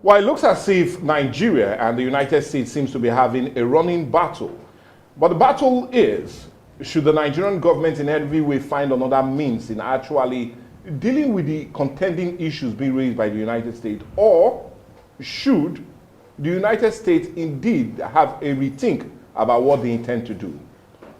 Well, it looks as if Nigeria and the United States seems to be having a running battle. But the battle is, should the Nigerian government in every way find another means in actually dealing with the contending issues being raised by the United States, or should the United States indeed have a rethink about what they intend to do?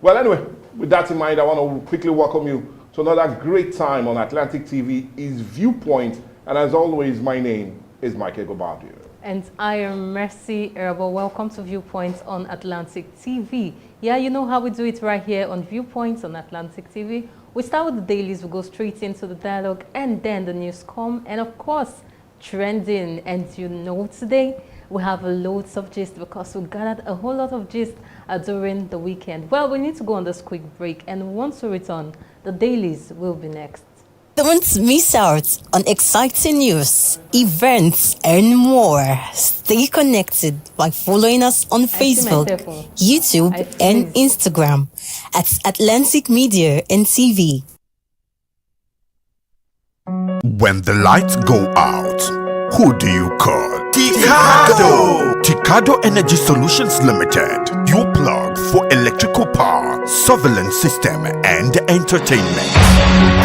Well, anyway, with that in mind, I want to quickly welcome you to another great time on Atlantic TV is Viewpoint. And as always, my name is Michael Gobardio. And I am Mercy Erebo. Welcome to Viewpoint on Atlantic TV. Yeah, you know how we do it right here on Viewpoint on Atlantic TV. We start with the dailies, we go straight into the dialogue, and then the news come, and of course, trending. And you know, today we have loads of gist because we gathered a whole lot of gist during the weekend. Well, we need to go on this quick break, and once we return, the dailies will be next. Don't miss out on exciting news, events, and more. Stay connected by following us on Facebook, YouTube, and Instagram at Atlantic Media and TV. When the lights go out, who do you call? Ticado! Ticado Energy Solutions Limited, your plug for electrical power, surveillance system, and entertainment.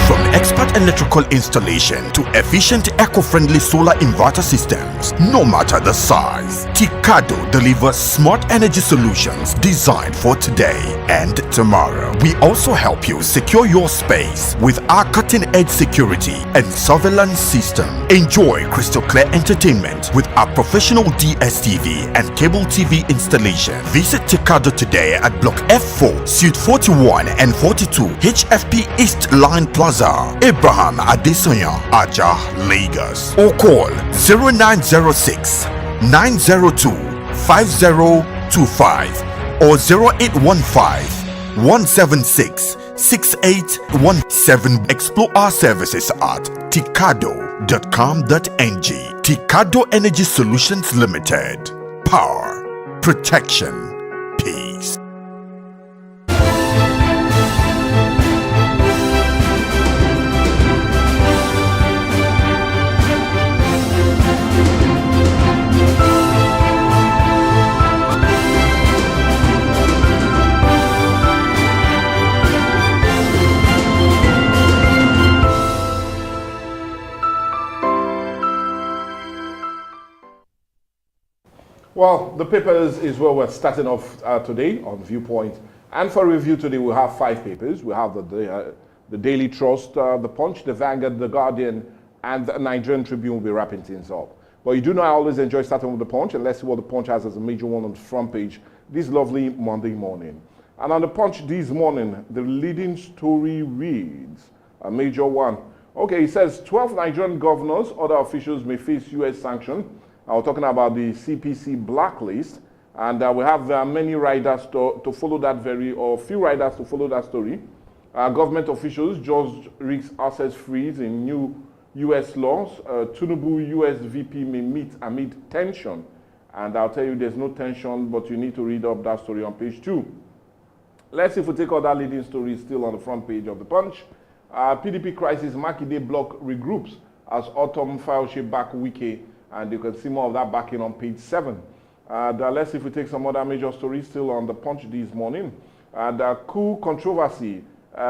From expert electrical installation to efficient eco-friendly solar inverter systems, no matter the size, Ticado delivers smart energy solutions designed for today and tomorrow. We also help you secure your space with our cutting-edge security and surveillance system. Enjoy crystal clear entertainment with our professional DSTV and cable TV installation. Visit Ticado today at Block F4, Suite 41 and 42, HFP East Line Plaza, Abraham Adesanya, Aja, Lagos. Or call 0906 902 5025 or 0815 176 6817. Explore our services at ticado.com.ng. Ticado Energy Solutions Limited. Power, protection, peace. Well, the papers is where we're starting off today on Viewpoint. And for review today, we have 5 papers. We have the Daily Trust, the Punch, the Vanguard, the Guardian, and the Nigerian Tribune will be wrapping things up. But you do know I always enjoy starting with the Punch, and let's see what the Punch has as a major one on the front page this lovely Monday morning. And on the Punch this morning, the leading story reads, a major one. Okay, it says 12 Nigerian governors, other officials may face U.S. sanction. We're talking about the CPC blacklist, and we have many riders to follow that few riders to follow that story. Government officials judge risks access freeze in new U.S. laws. Tinubu U.S. VP may meet amid tension, and I'll tell you there's no tension, but you need to read up that story on page 2. Let's see if we take other leading stories still on the front page of the Punch. PDP crisis, Makinde bloc regroups as autumn file shape back Wike. And you can see more of that backing on page 7. Let's see if we take some other major stories still on the Punch this morning. The coup controversy,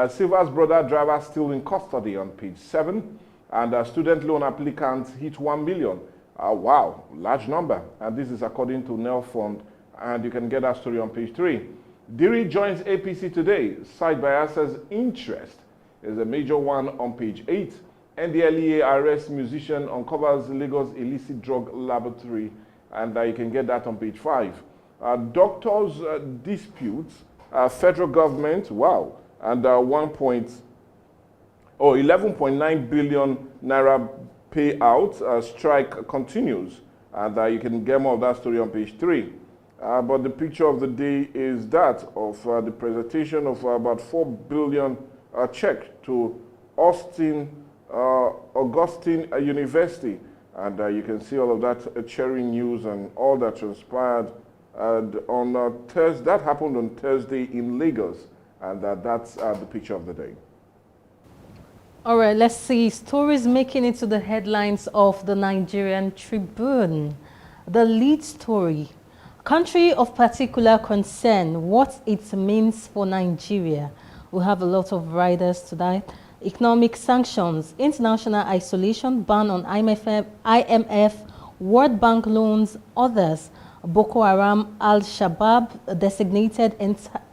Silva's brother driver still in custody on page 7. And student loan applicants hit 1 million. Wow, large number. And this is according to Nel Fund. And you can get that story on page 3. Diri joins APC today. Side bias's interest is a major one on page 8. NDLEA arrests musician, uncovers Lagos illicit drug laboratory, and you can get that on page 5. Doctors disputes, federal government, wow, and 11.9 billion naira payout, strike continues, and you can get more of that story on page 3. But the picture of the day is that of the presentation of about 4 billion check to Augustine University, and you can see all of that cherry news and all that transpired on Thursday. That happened on Thursday in Lagos, and that's the picture of the day. All right, let's see. Stories making it to the headlines of the Nigerian Tribune. The lead story, country of particular concern, what it means for Nigeria. We have a lot of riders today. Economic sanctions, international isolation, ban on IMF, World Bank loans, others. Boko Haram, Al-Shabaab, designated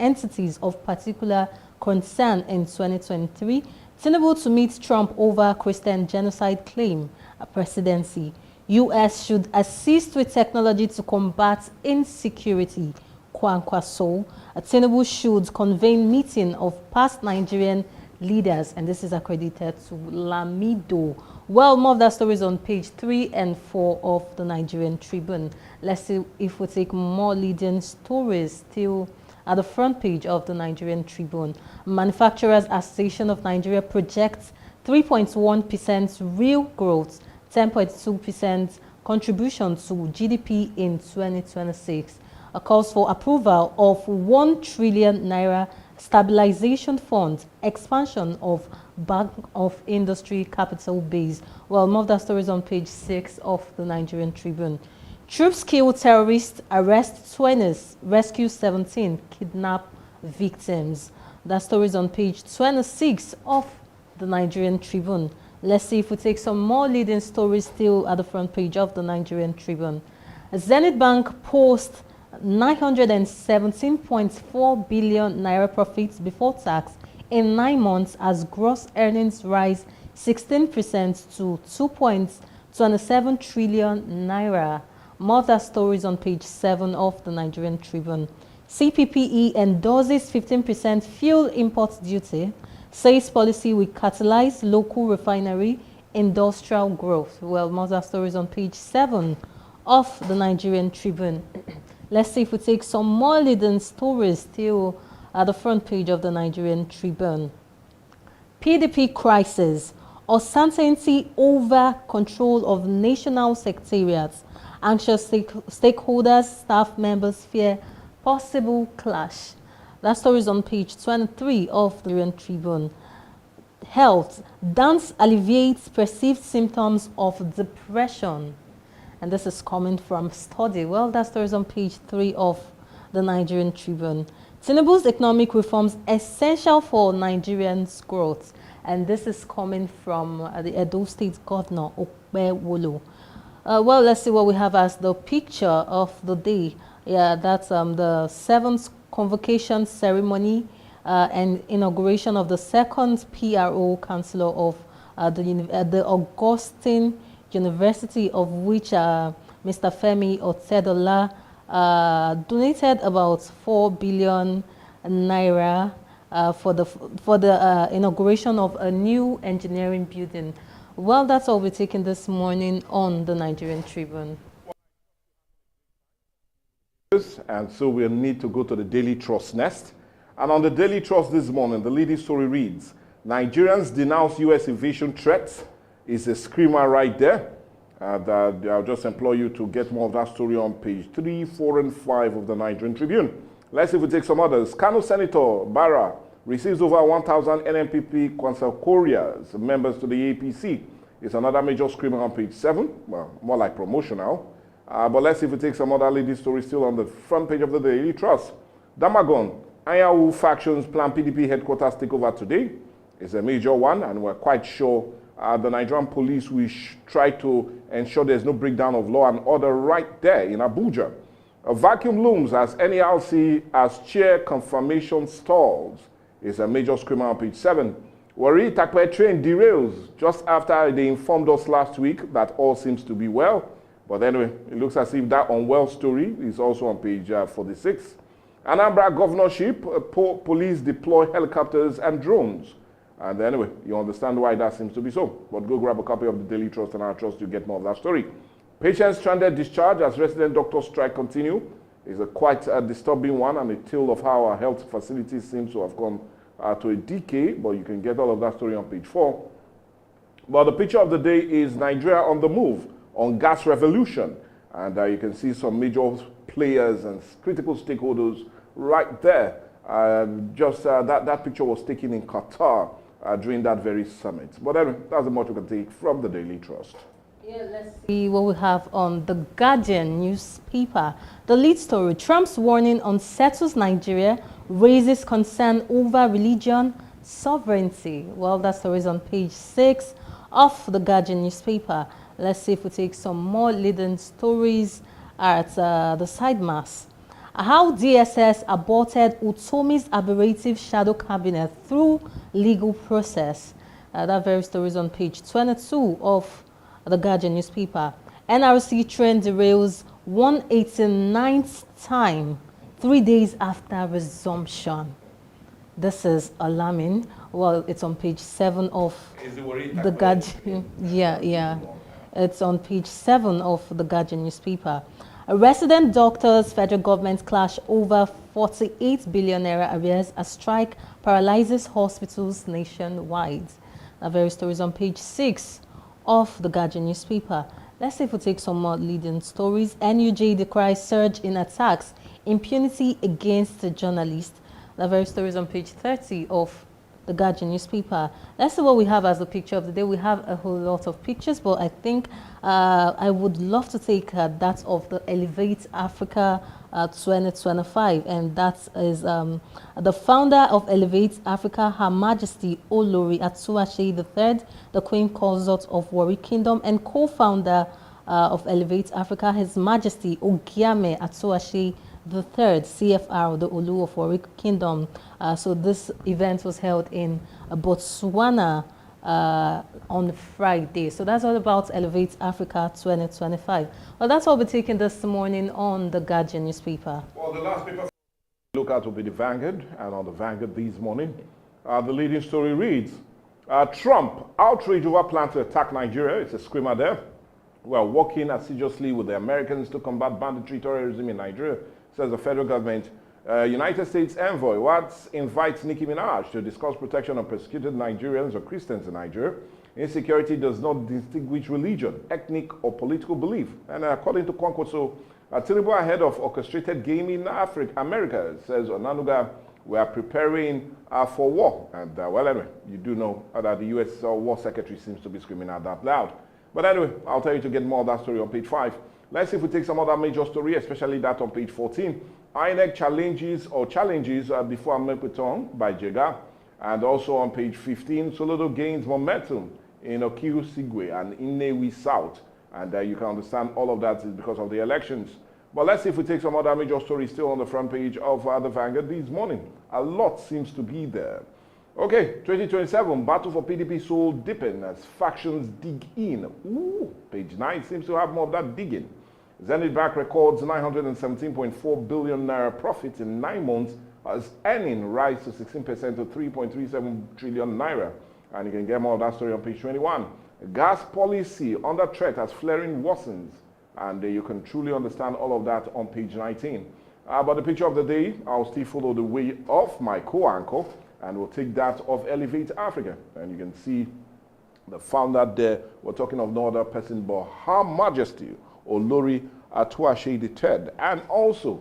entities of particular concern in 2023. Tinubu to meet Trump over Christian genocide claim, presidency. U.S. should assist with technology to combat insecurity, Kwankwaso. Tinubu should convene meeting of past Nigerian leaders, and this is accredited to Lamido. Well, more of that story is on page 3 and 4 of the Nigerian Tribune. Let's see if we take more leading stories still at the front page of the Nigerian Tribune. Manufacturers Association of Nigeria projects 3.1% real growth, 10.2% contribution to GDP in 2026. A calls for approval of 1 trillion naira stabilization fund, expansion of Bank of Industry capital base. Well, more of that story is on page 6 of the Nigerian Tribune. Troops kill terrorists, arrest 20, rescue 17, kidnap victims. That story is on page 26 of the Nigerian Tribune. Let's see if we take some more leading stories still at the front page of the Nigerian Tribune. Zenith Bank posts 917.4 billion naira profits before tax in 9 months as gross earnings rise 16% to 2.27 trillion naira. More of that stories on page 7 of the Nigerian Tribune. CPPE endorses 15% fuel import duty, says policy will catalyze local refinery industrial growth. Well, more of that stories on page 7 of the Nigerian Tribune. Let's see if we take some more leading stories still at the front page of the Nigerian Tribune. PDP crisis, uncertainty over control of national secretariats. Anxious stakeholders, staff members fear possible clash. That story is on page 23 of the Nigerian Tribune. Health, dance alleviates perceived symptoms of depression. And this is coming from study. Well, that story is on page 3 of the Nigerian Tribune. Tinubu's economic reforms essential for Nigerians' growth. And this is coming from the Edo State Governor, Okpewolo. Well, let's see what we have as the picture of the day. Yeah, that's the 7th convocation ceremony and inauguration of the 2nd PRO Councillor of the Augustine University, of which Mr. Femi Otedola donated about 4 billion naira for the inauguration of a new engineering building. Well, that's all we're taking this morning on the Nigerian Tribune. And so we'll need to go to the Daily Trust next. And on the Daily Trust this morning, the leading story reads, Nigerians denounce U.S. invasion threats. Is a screamer right there. I'll just implore you to get more of that story on page 3, 4, and 5 of the Nigerian Tribune. Let's see if we take some others. Kano Senator Barra receives over 1,000 NNPP Kwansakorias, members to the APC. It's another major screamer on page 7. Well, more like promotional. But let's see if we take some other leading stories still on the front page of the Daily Trust. Damagon, Ayahu factions plan PDP headquarters takeover today. It's a major one, and we're quite sure the Nigerian police will try to ensure there's no breakdown of law and order right there in Abuja. A vacuum looms as NERC as chair confirmation stalls. It's a major screamer on page 7. Warri Takpe train derails just after they informed us last week that all seems to be well. But anyway, it looks as if that unwell story is also on page 46. Anambra governorship, police deploy helicopters and drones. And anyway, you understand why that seems to be so. But go grab a copy of the Daily Trust, and I trust you get more of that story. Patients stranded discharge as resident doctor strike continue is a quite disturbing one, and a tale of how our health facilities seem to have come to a decay. But you can get all of that story on page 4. But the picture of the day is Nigeria on the move on gas revolution. And you can see some major players and critical stakeholders right there. That picture was taken in Qatar during that very summit. But anyway, that's the much we can take from the Daily Trust. Yeah, let's see what we have on the Guardian newspaper. The lead story, Trump's warning unsettles Nigeria, raises concern over religion, sovereignty. Well, that story is on page 6 of the Guardian newspaper. Let's see if we take some more leading stories at the side mass. How DSS aborted Utomi's aberrative shadow cabinet through legal process. That very story is on page 22 of the Guardian newspaper. NRC train derails 189th time, 3 days after resumption. This is alarming. Well, it's on page 7 of the Guardian. Yeah. It's on page 7 of the Guardian newspaper. Resident doctors, federal government clash over 48 billion naira arrears as strike paralyzes hospitals nationwide. That very story is on page 6 of the Guardian newspaper. Let's see if we take some more leading stories. NUJ decries surge in attacks, impunity against the journalists. The very story is on page 30 of the Guardian newspaper. Let's see what we have as the picture of the day. We have a whole lot of pictures, but I think I would love to take that of the Elevate Africa 2025, and that is the founder of Elevate Africa, Her Majesty Olori Atuashe III, the Queen Consort of Warri Kingdom, and co-founder of Elevate Africa, His Majesty Ogiame Atuashe the third, CFR, the Olu of Warri Kingdom. So this event was held in Botswana on Friday. So that's all about Elevate Africa 2025. Well, that's all we're taking this morning on the Guardian newspaper. Well, the last paper to look at will be the Vanguard, and on the Vanguard this morning, the leading story reads, Trump, outrage over plan to attack Nigeria. It's a screamer there. We are working assiduously with the Americans to combat banditry terrorism in Nigeria, says the federal government. United States envoy Watts invites Nicki Minaj to discuss protection of persecuted Nigerians or Christians in Nigeria. Insecurity does not distinguish religion, ethnic, or political belief. And according to Kwankwaso, Tinubu ahead of orchestrated game in America, says Onanuga, we are preparing for war. And well, anyway, you do know that the U.S. War Secretary seems to be screaming out that loud. But anyway, I'll tell you to get more of that story on page 5. Let's see if we take some other major story, especially that on page 14. INEC challenges before Amepeton by Jega. And also on page 15, Solodo gains momentum in Okiru Sigwe and Inewi South. And you can understand all of that is because of the elections. But let's see if we take some other major stories still on the front page of the Vanguard this morning. A lot seems to be there. Okay, 2027, battle for PDP soul dipping as factions dig in. Ooh, page 9 seems to have more of that digging. Zenith Bank records 917.4 billion naira profit in 9 months as earning rise to 16% to 3.37 trillion naira. And you can get more of that story on page 21. Gas policy under threat as flaring worsens. And you can truly understand all of that on page 19. But the picture of the day, I'll still follow the way of my co-anchor. And we'll take that of Elevate Africa. And you can see the founder there. We're talking of no other person but Her Majesty Olori Atuashe III. And also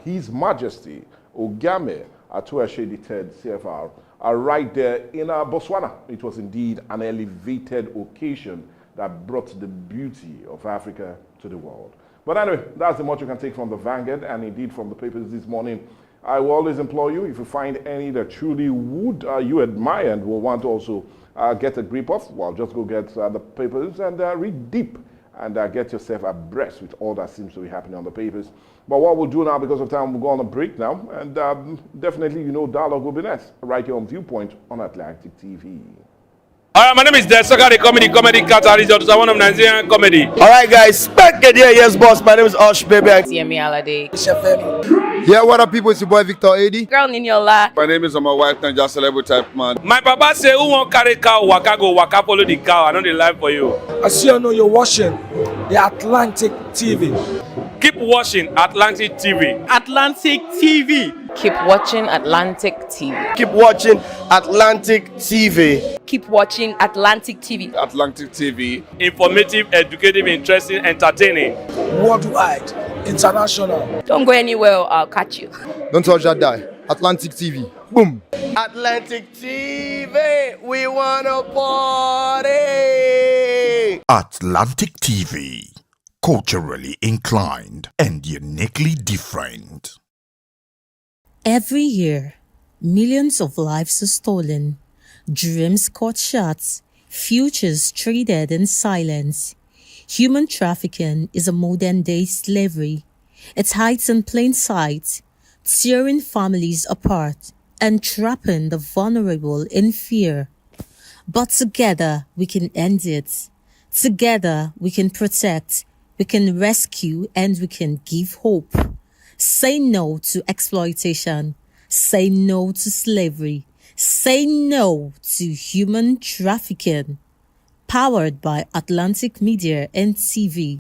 His Majesty Ogiame Atuashe III, CFR, are right there in Botswana. It was indeed an elevated occasion that brought the beauty of Africa to the world. But anyway, that's the much you can take from the Vanguard and indeed from the papers this morning. I will always implore you, if you find any that truly would you admire and will want to also get a grip of, well, just go get the papers and read deep and get yourself abreast with all that seems to be happening on the papers. But what we'll do now, because of time, we'll go on a break now. And definitely, dialogue will be next, right here on Viewpoint on Atlantic TV. All right, my name is Desoka, the comedy catalyst of one of Nigerian comedy. All right, guys, back at yes, boss. My name is Osh, baby. Yemi Alade. Yeah, what up, people? It's your boy Victor Edi. Girl Niniola. My name is my wife, and just celebrity type man. My papa say, who won't carry cow, waka go, waka follow the cow. I know the life for you. I see you know you're watching the Atlantic TV. Keep watching Atlantic TV. Atlantic TV. Keep watching Atlantic TV. Keep watching Atlantic TV. Keep watching Atlantic TV. Atlantic TV. Informative, educative, interesting, entertaining. Worldwide, international. Don't go anywhere, I'll catch you. Don't touch that die. Atlantic TV. Boom. Atlantic TV, we wanna party. Atlantic TV, culturally inclined and uniquely different. Every year, millions of lives are stolen, dreams cut short, futures traded in silence. Human trafficking is a modern-day slavery. It hides in plain sight, tearing families apart and trapping the vulnerable in fear. But together, we can end it. Together, we can protect, we can rescue, and we can give hope. Say no to exploitation. Say no to slavery. Say no to human trafficking. Powered by Atlantic Media and TV.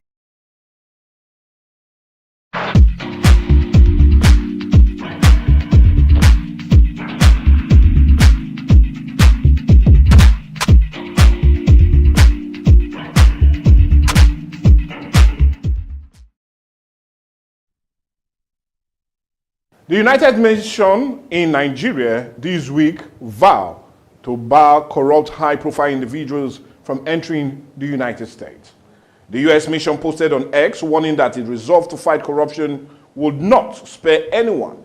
The United Nations in Nigeria this week vow to bar corrupt high-profile individuals from entering the United States. The U.S. mission posted on X warning that it resolved to fight corruption would not spare anyone,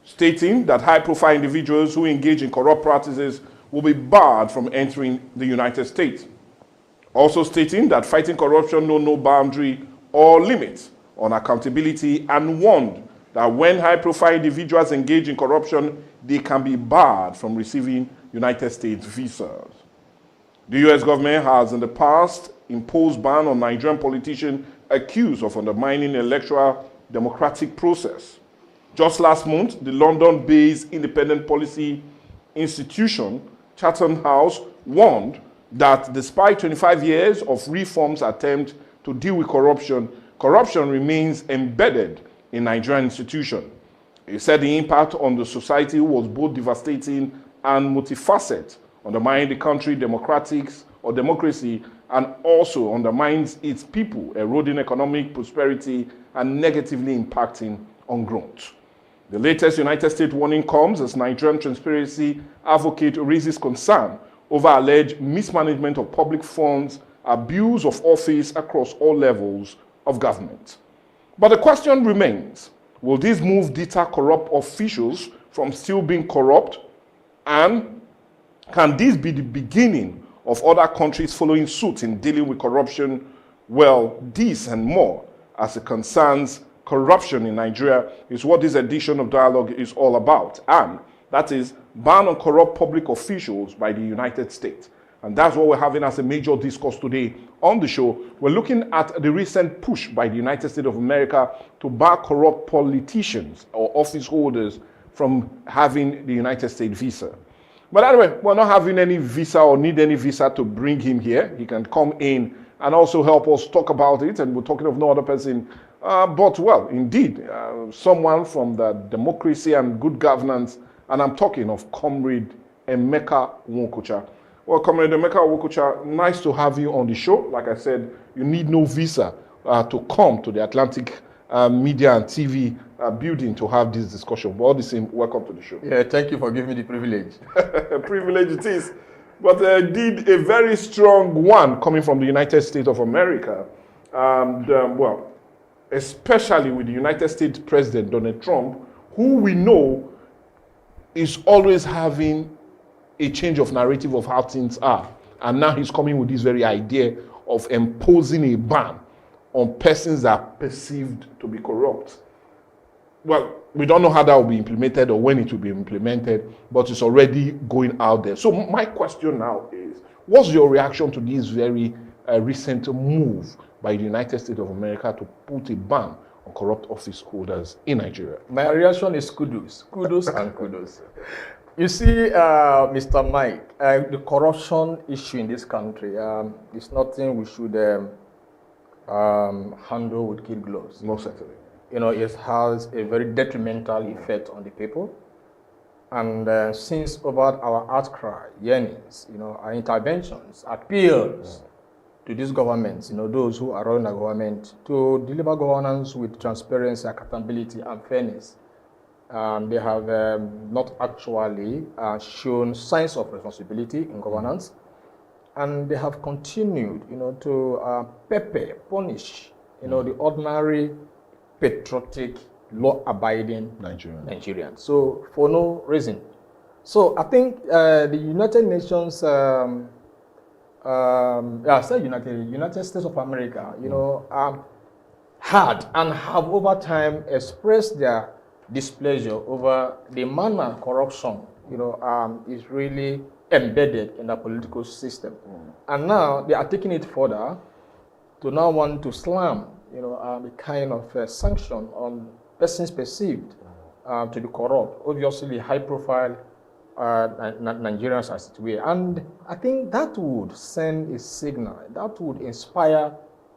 stating that high-profile individuals who engage in corrupt practices will be barred from entering the United States. Also stating that fighting corruption knows no boundary or limit on accountability, and warned that when high-profile individuals engage in corruption, they can be barred from receiving United States visas. The U.S. government has in the past imposed ban on Nigerian politicians accused of undermining the electoral democratic process. Just last month, the London-based independent policy institution, Chatham House, warned that despite 25 years of reforms attempts to deal with corruption, corruption remains embedded in Nigerian institutions. He said the impact on the society was both devastating and multifaceted, undermining the country's democracy, and also undermines its people, eroding economic prosperity and negatively impacting on growth. The latest United States warning comes as Nigerian transparency advocate raises concern over alleged mismanagement of public funds, abuse of office across all levels of government. But the question remains, will this move deter corrupt officials from still being corrupt? And can this be the beginning of other countries following suit in dealing with corruption? Well, this and more as it concerns corruption in Nigeria is what this edition of Dialogue is all about. And that is ban on corrupt public officials by the United States. And that's what we're having as a major discourse today on the show. We're looking at the recent push by the United States of America to bar corrupt politicians or office holders from having the United States visa. But anyway, we're not having any visa or need any visa to bring him here. He can come in and also help us talk about it. And we're talking of no other person, but well, indeed, someone from the democracy and good governance. And I'm talking of Comrade Emeka Nwokocha. Well, Comrade Emeka Nwokocha, nice to have you on the show. Like I said, you need no visa to come to the Atlantic Media and TV building to have this discussion. But all the same, welcome to the show. Yeah, thank you for giving me the privilege. Privilege it is. But did a very strong one coming from the United States of America. And well, especially with the United States President Donald Trump, who we know is always having a change of narrative of how things are. And now he's coming with this very idea of imposing a ban on persons that are perceived to be corrupt. Well, we don't know how that will be implemented or when it will be implemented, but it's already going out there. So my question now is, what's your reaction to this very recent move by the United States of America to put a ban on corrupt office holders in Nigeria? My reaction is kudos. Kudos and kudos. You see, Mr. Mike, the corruption issue in this country is nothing we should handle with kid gloves. Most certainly. You know, it has a very detrimental effect on the people. And since about our outcry, yearnings, you know, our interventions, appeals to these governments, you know, those who are running the government, to deliver governance with transparency, accountability, and fairness, They have not actually shown signs of responsibility in governance, and they have continued, to punish, the ordinary, patriotic, law-abiding Nigerians. So for no reason. So I think the United Nations, United States of America, had and have over time expressed their displeasure over the manner corruption, is really embedded in the political system. And now they are taking it further to now want to slam, the kind of sanction on persons perceived to be corrupt. Obviously, high-profile Nigerians are situated. And I think that would send a signal, that would inspire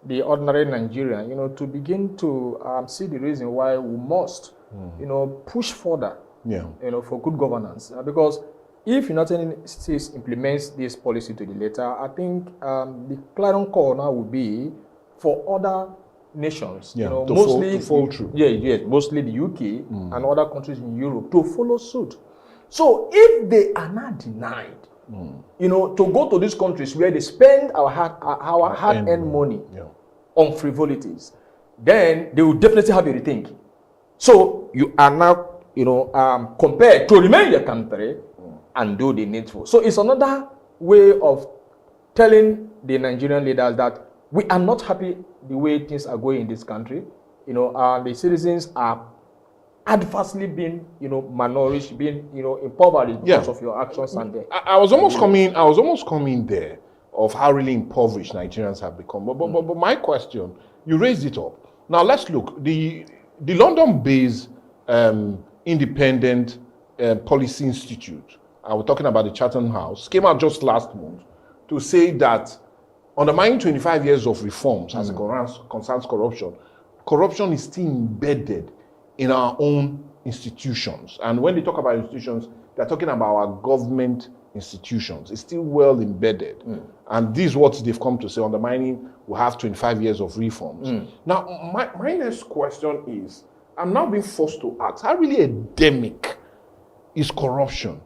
the ordinary Nigerian, to begin to see the reason why we must, push further, for good governance. Because if United States implements this policy to the letter, I think the clarion call now will be for other nations, mostly follow through. Mostly the UK and other countries in Europe to follow suit. So if they are not denied, to go to these countries where they spend our hard-earned money on frivolities, then they will definitely have a rethink. So you are now, compared to remain in your country and do the needful. So it's another way of telling the Nigerian leaders that we are not happy the way things are going in this country. The citizens are adversely being, malnourished, being, impoverished because of your actions. And I was almost coming there of how really impoverished Nigerians have become. But my question, you raised it up. Now let's look. The London-based independent policy institute, we're talking about the Chatham House, came out just last month to say that undermining 25 years of reforms as it concerns corruption, corruption is still embedded in our own institutions. And when they talk about institutions, they're talking about our government institutions. It's still well embedded. And this is what they've come to say, undermining will have 25 years of reforms. Now, my next question is, I'm now being forced to ask, how really endemic is corruption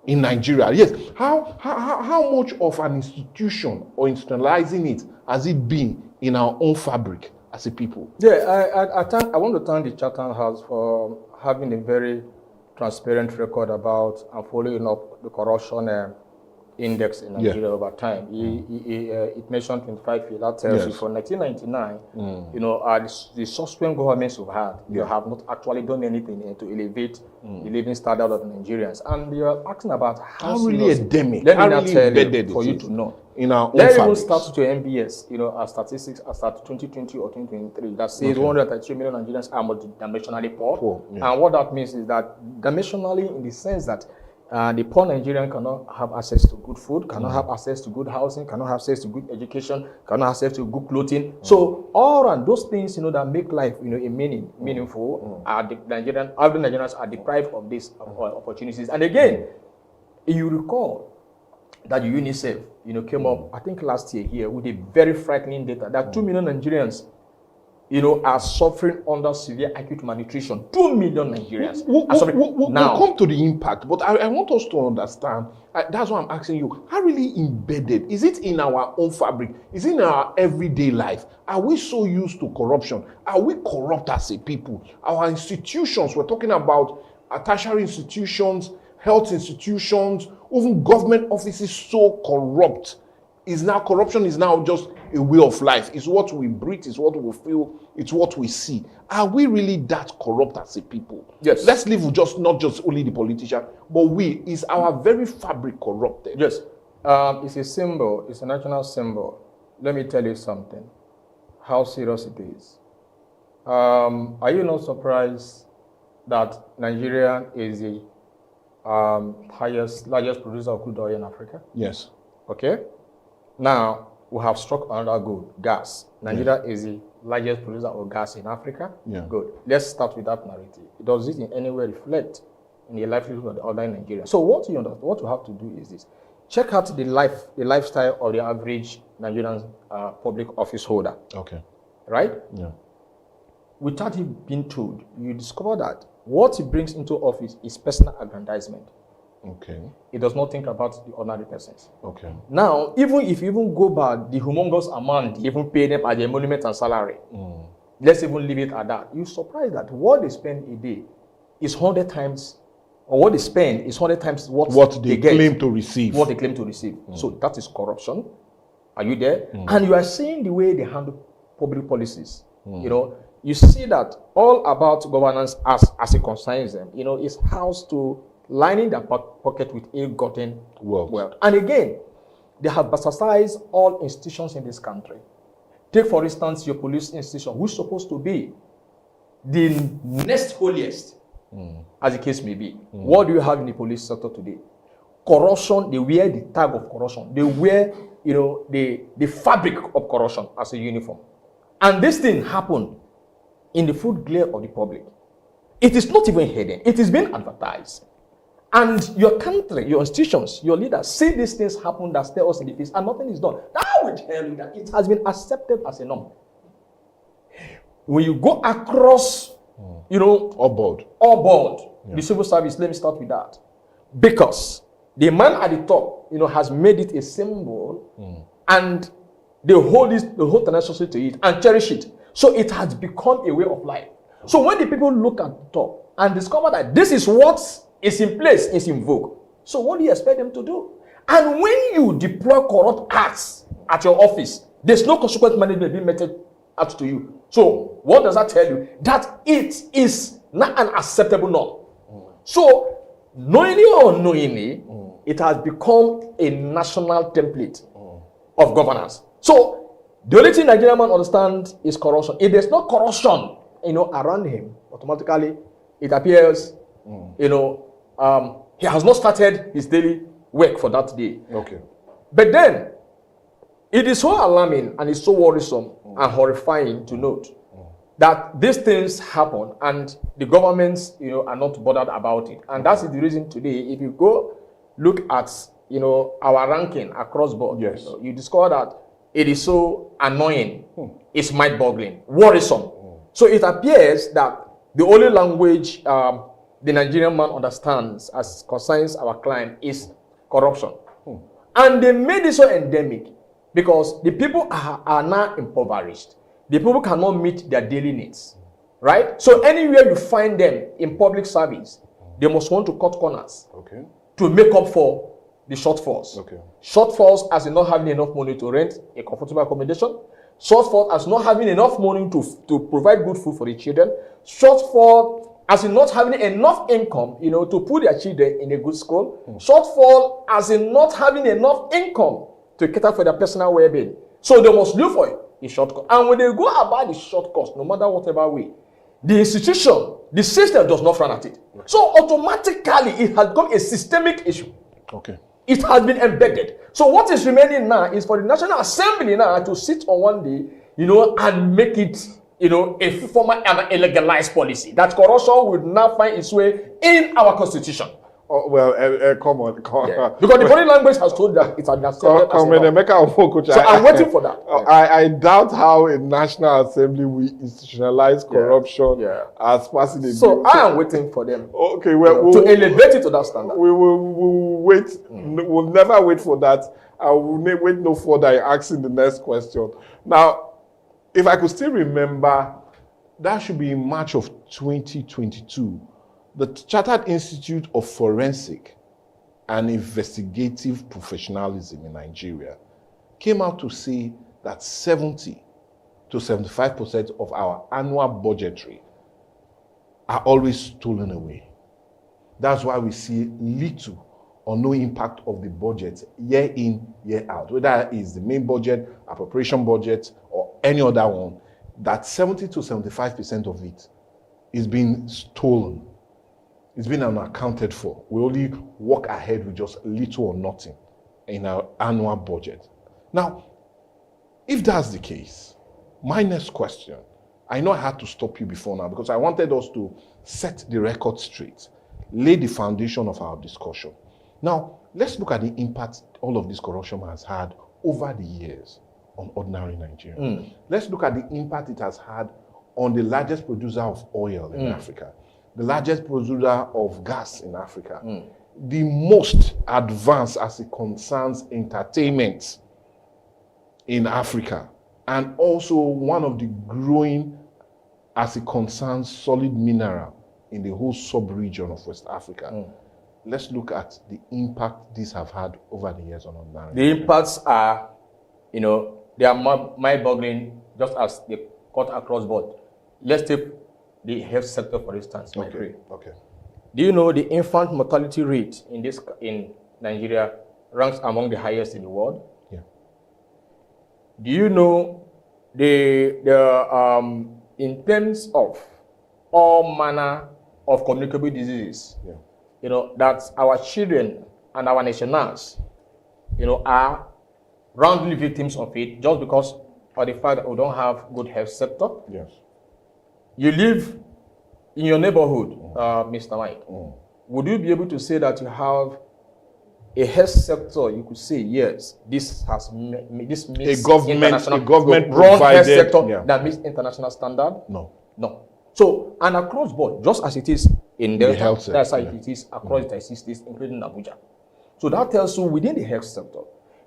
in Nigeria? Yes, how much of an institution or institutionalizing it has it been in our own fabric as a people? Yeah, I want to thank the Chatham House for having a very transparent record about and following up the corruption index in Nigeria over time. It mentioned 25 years. That tells you from 1999, the subsequent governments we've had, they have not actually done anything to elevate the living standard of Nigerians. And you're asking about how really endemic, let me not tell you for you to know. In our own Let's even start to MBS, as statistics as at 2020 or 2023 that says 133 million Nigerians are dimensionally poor. And what that means is that dimensionally in the sense that the poor Nigerian cannot have access to good food, cannot have access to good housing, cannot have access to good education, cannot have access to good clothing. So all around those things, that make life, meaningful, other Nigerians are deprived of these opportunities. And again, you recall that UNICEF, came up, I think last year here, with a very frightening data that 2 million Nigerians, are suffering under severe acute malnutrition. 2 million Nigerians. We'll come to the impact, but I want us to understand, that's why I'm asking you, how really embedded? Is it in our own fabric? Is it in our everyday life? Are we so used to corruption? Are we corrupt as a people? Our institutions, we're talking about tertiary institutions, health institutions, even government offices so corrupt. Corruption is now just a way of life. It's what we breathe, it's what we feel, it's what we see. Are we really that corrupt as a people? Yes. Let's live with not just only the politician, but is our very fabric corrupted? Yes. It's a symbol, it's a national symbol. Let me tell you something, how serious it is. Are you not surprised that Nigeria is the largest producer of crude oil in Africa? Yes. Okay. Now, we have struck another good, gas. Nigeria is the largest producer of gas in Africa. Good. Let's start with that narrative. Does it in any way reflect in the livelihood of the other Nigerians? So what you have to do is this. Check out the lifestyle of the average Nigerian public office holder. Okay. Right? Yeah. Without you being told, you discover that what he brings into office is personal aggrandizement. Okay. He does not think about the ordinary persons. Okay. Now, even if you even go back, the humongous amount they even pay them at their emolument and salary, let's even leave it at that. You're surprised that what they spend a day is 100 times, or what they spend is 100 times what they get, claim to receive. What they claim to receive. So that is corruption. Are you there? And you are seeing the way they handle public policies. You know, you see that all about governance as it concerns them, you know, is housed to lining their pocket with ill-gotten wealth. And again, they have bastardized all institutions in this country. Take, for instance, your police institution, which is supposed to be the next holiest, as the case may be. What do you have in the police sector today? Corruption. They wear the tag of corruption. They wear, you know, the fabric of corruption as a uniform. And this thing happened in the full glare of the public. It is not even hidden. It is being advertised. And your country, your institutions, your leaders see these things happen that stare us in the face and nothing is done. That will tell you that it has been accepted as a norm. When you go across, you know, all board, the civil service, let me start with that. Because the man at the top, you know, has made it a symbol and they hold tenaciously to it and cherish it. So it has become a way of life. So when the people look at the top and discover that this is what is in place, is in vogue, so what do you expect them to do? And when you deploy corrupt acts at your office, there's no consequent management being meted out to you. So what does that tell you? That it is not an acceptable norm. So knowingly or unknowingly, it has become a national template of governance. So the only thing Nigerian man understands is corruption. If there's no corruption, you know, around him, automatically it appears, you know, he has not started his daily work for that day. Okay. But then, it is so alarming and it's so worrisome and horrifying to note that these things happen and the governments, you know, are not bothered about it. And that's the reason today, if you go look at, you know, our ranking across board, you know, you discover that it is so annoying, it's mind-boggling, worrisome. So it appears that the only language the Nigerian man understands as concerns our client is corruption. And they made it so endemic because the people are now impoverished. The people cannot meet their daily needs, right? So anywhere you find them in public service, they must want to cut corners to make up for the shortfalls. Shortfalls as in not having enough money to rent a comfortable accommodation. Shortfall as not having enough money to provide good food for the children. Shortfall as in not having enough income, you know, to put their children in a good school. Shortfall as in not having enough income to cater for their personal well-being. So they must look for a shortcut. And when they go about the shortcuts, no matter whatever way, the institution, the system does not run at it. So automatically it has become a systemic issue. It has been embedded. So what is remaining now is for the National Assembly now to sit on one day, you know, and make it, you know, a formal and a legalized policy. That corruption will now find its way in our constitution. Oh, well, come on. Because the body language has told that it's an accepted. So I'm waiting for that. I doubt how a National Assembly will institutionalize corruption as passing a bill. So I am waiting for them. Okay, well, to elevate it to that standard. We will wait. We'll never wait for that. I will wait no further asking the next question. Now, if I could still remember, that should be in March of 2022. The Chartered Institute of Forensic and Investigative Professionalism in Nigeria came out to say that 70 to 75% of our annual budgetary are always stolen away. That's why we see little or no impact of the budget year in, year out, whether it's the main budget, appropriation budget, or any other one, that 70 to 75% of it is being stolen. It's been unaccounted for. We only walk ahead with just little or nothing in our annual budget. Now, if that's the case, my next question, I know I had to stop you before now because I wanted us to set the record straight, lay the foundation of our discussion. Now, let's look at the impact all of this corruption has had over the years on ordinary Nigerians. Let's look at the impact it has had on the largest producer of oil in Africa. the largest producer of gas in Africa, the most advanced as it concerns entertainment in Africa, and also one of the growing as it concerns solid mineral in the whole sub-region of West Africa. Let's look at the impact these have had over the years on ordinary. The impacts are, you know, they are mind-boggling, just as they cut across board. Let's take the health sector, for instance. Okay. Do you know the infant mortality rate in Nigeria ranks among the highest in the world? Yeah. Do you know in terms of all manner of communicable diseases, you know, that our children and our nationals, you know, are roundly victims of it just because of the fact that we don't have good health sector? Yes. You live in your neighborhood, Mr. Mike. Would you be able to say that you have a health sector? You could say yes, this meets a government provided health sector that meets international standard. No. So, and across board, just as it is in Delta, health sector, that's how it is across the 36 states, including Abuja. So that tells you within the health sector,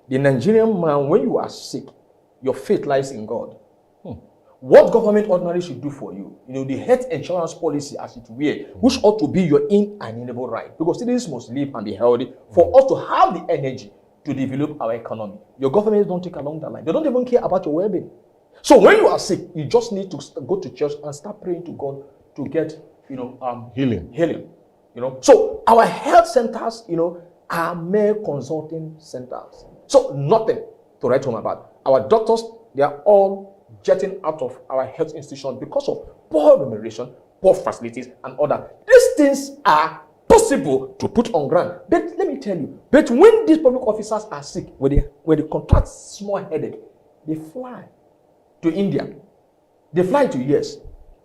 the Nigerian man, when you are sick, your faith lies in God. What government ordinarily should do for you, you know, the health insurance policy as it were, which ought to be your inalienable right, because citizens must live and be healthy for us to have the energy to develop our economy. Your government don't take along that line. They don't even care about your well-being. So when you are sick, you just need to go to church and start praying to God to get, you know, healing. You know, so our health centers, you know, are mere consulting centers. So nothing to write home about. Our doctors, they are all jetting out of our health institutions because of poor remuneration, poor facilities, and other. These things are possible to put on ground. But let me tell you, but when these public officers are sick, when they contract small headache, they fly to India, they fly to US,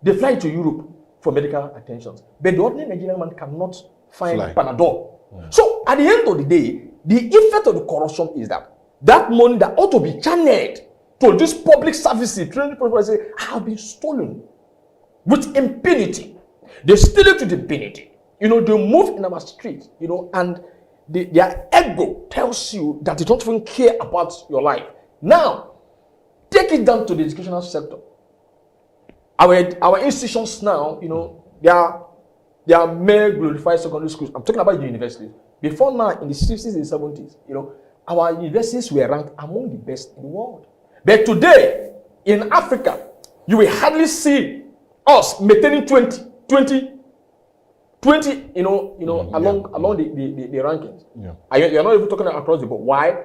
they fly to Europe for medical attentions. But the ordinary Nigerian man cannot find Panadol. So at the end of the day, the effect of the corruption is that money that ought to be channeled to these public services, training people say, have been stolen with impunity. They steal it with impunity. You know, they move in our streets, you know, and their ego tells you that they don't even care about your life. Now, take it down to the educational sector. Our institutions now, you know, they are mere glorified secondary schools. I'm talking about the universities. Before now, in the 60s and 70s, you know, our universities were ranked among the best in the world. But today, in Africa, you will hardly see us maintaining 20, along the rankings. You're not even talking across the board. Why?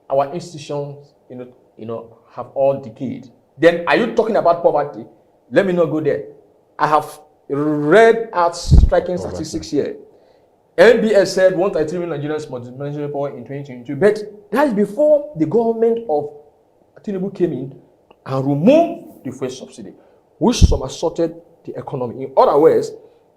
Our institutions, you know, have all decayed. Then are you talking about poverty? Let me not go there. I have read out striking statistics here. NBS said 1.3 million Nigerians multi-million power in 2022. But that is before the government of Tinubu came in and removed the fuel subsidy, which somersaulted the economy. In other words,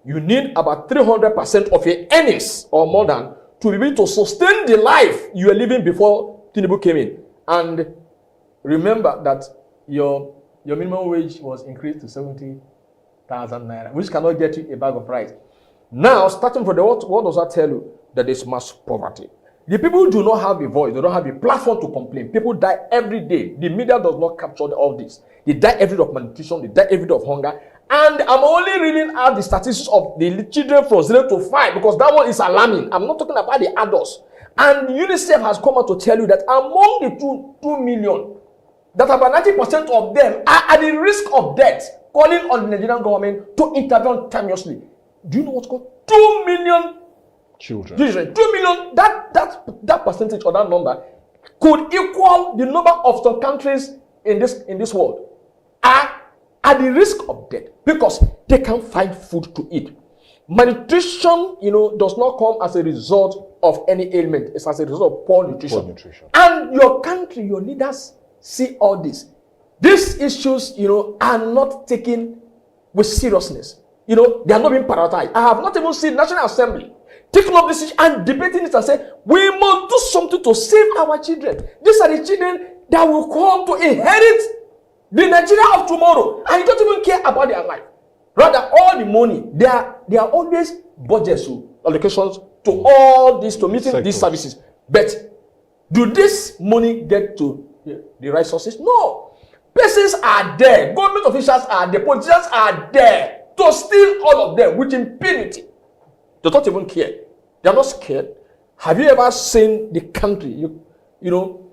you need about 300% of your earnings or more than to be able to sustain the life you were living before Tinubu came in. And remember that your minimum wage was increased to 70,000 naira, which cannot get you a bag of rice. Now, starting from what does that tell you? That there's mass poverty. The people who do not have a voice, they don't have a platform to complain. People die every day. The media does not capture all this. They die every day of malnutrition, they die every day of hunger. And I'm only reading out the statistics of the children from 0 to 5 because that one is alarming. I'm not talking about the adults. And UNICEF has come out to tell you that among the 2 million, that about 90% of them are at the risk of death, calling on the Nigerian government to intervene timeously. Do you know what's called 2 million children? 2 million, that percentage or that number could equal the number of some countries in this world are at the risk of death because they can't find food to eat. Malnutrition, you know, does not come as a result of any ailment. It's as a result of poor nutrition. And your country, your leaders see all this. These issues, you know, are not taken with seriousness. You know, they are not being prioritized. I have not even seen National Assembly taking up this issue and debating it and say, we must do something to save our children. These are the children that will come to inherit the Nigeria of tomorrow. And you don't even care about their life. Rather, all the money, there are always budgets, allocations to all these, to meeting these services. But do this money get to the right sources? No. Persons are there, government officials are there, politicians are there to steal all of them with impunity. They don't even care. They're not scared. Have you ever seen the country, you know,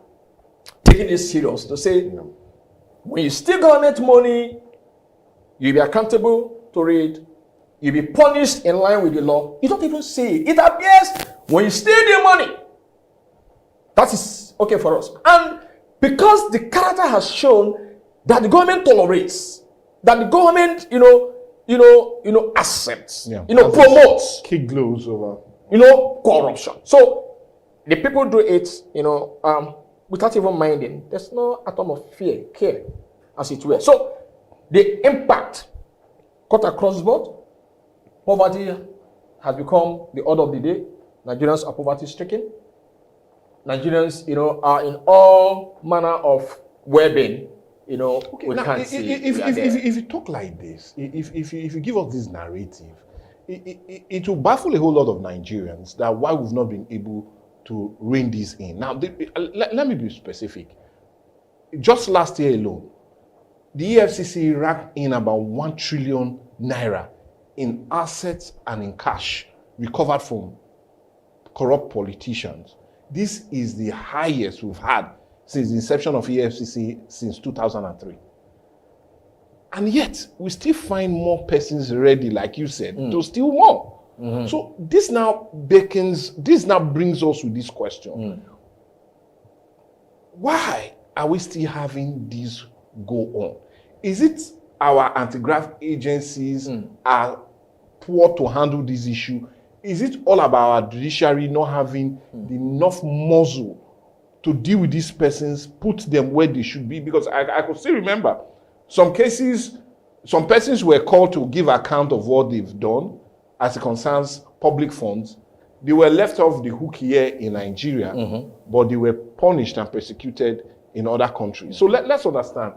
taking this serious to say, when you steal government money, you'll be accountable to it, you'll be punished in line with the law. You don't even see it. It appears when you steal the money, that is okay for us. And because the character has shown that the government tolerates, that the government, accepts, promotes, kick gloves over, corruption. So the people do it, without even minding. There's no atom of fear, care, as it were. So the impact cut across the board. Poverty has become the order of the day. Nigerians are poverty-stricken. Nigerians, are in all manner of well-being. Okay, now, if you talk like this, if you give us this narrative, it will baffle a whole lot of Nigerians that why we've not been able to rein this in. Now, let me be specific. Just last year alone, the EFCC racked in about 1 trillion naira in assets and in cash recovered from corrupt politicians. This is the highest we've had since the inception of EFCC since 2003. And yet, we still find more persons ready, like you said, to steal more. So this now brings us to this question. Why are we still having this go on? Is it our anti-graft agencies are poor to handle this issue? Is it all about our judiciary not having enough muscle to deal with these persons, put them where they should be? Because I could still remember some cases, some persons were called to give account of what they've done as it concerns public funds. They were left off the hook here in Nigeria, but they were punished and persecuted in other countries. So let's understand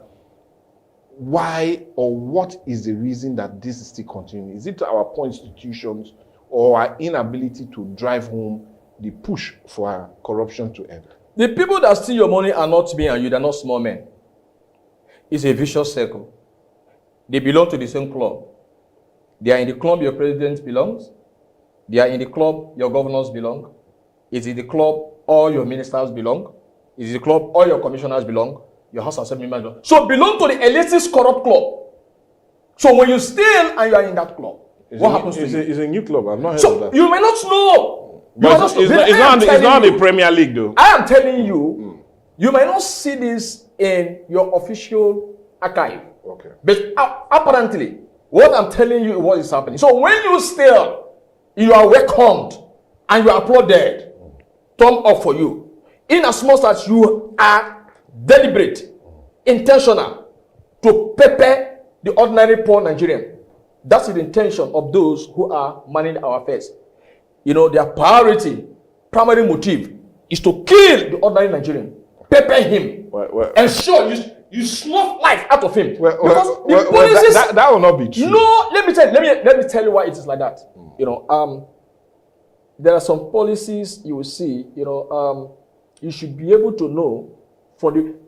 why or what is the reason that this is still continuing. Is it our poor institutions or our inability to drive home the push for corruption to end? The people that steal your money are not me and you, they're not small men. It's a vicious circle. They belong to the same club. They are in the club your president belongs. They are in the club your governors belong. It's in the club all your ministers belong. It's in the club all your commissioners belong. Your House Assembly members belong. So belong to the elitist corrupt club. So when you steal and you are in that club, what happens to you? It's a new club. I've not heard of that. You may not know. It's not the Premier League, though. I am telling you, you may not see this in your official archive. Okay. But apparently, what I'm telling you is what is happening. So when you steal, you are welcomed and you are applauded. Thumb up for you. In as much as you are deliberate, intentional to pepper the ordinary poor Nigerian. That's the intention of those who are managing our affairs. Their primary motive is to kill the ordinary Nigerian, pepper him, ensure you snuff life out of him. That will not be true. No, let me tell you why it is like that. There are some policies you will see. You should be able to know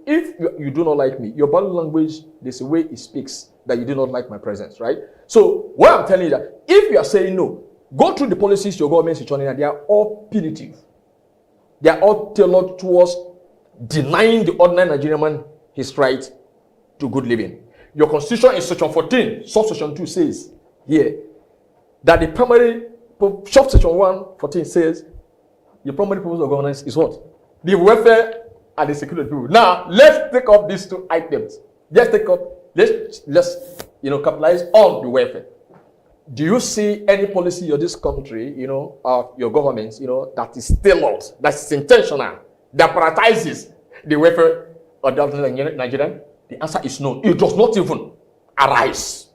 if you do not like me, your body language, there's a way it speaks that you do not like my presence, right? So what I'm telling you that if you are saying no, go through the policies your government is running, and they are all punitive. They are all tailored towards denying the ordinary Nigerian man his right to good living. Your constitution in section 14, subsection 2 says here that the primary, subsection 114 says the primary purpose of governance is what? The welfare and the security of people. Now, let's take up these two items. Let's capitalize on the welfare. Do you see any policy of this country, of your government, that is tailored, that is intentional, that prioritizes the welfare of the Nigerian? The answer is no. It does not even arise.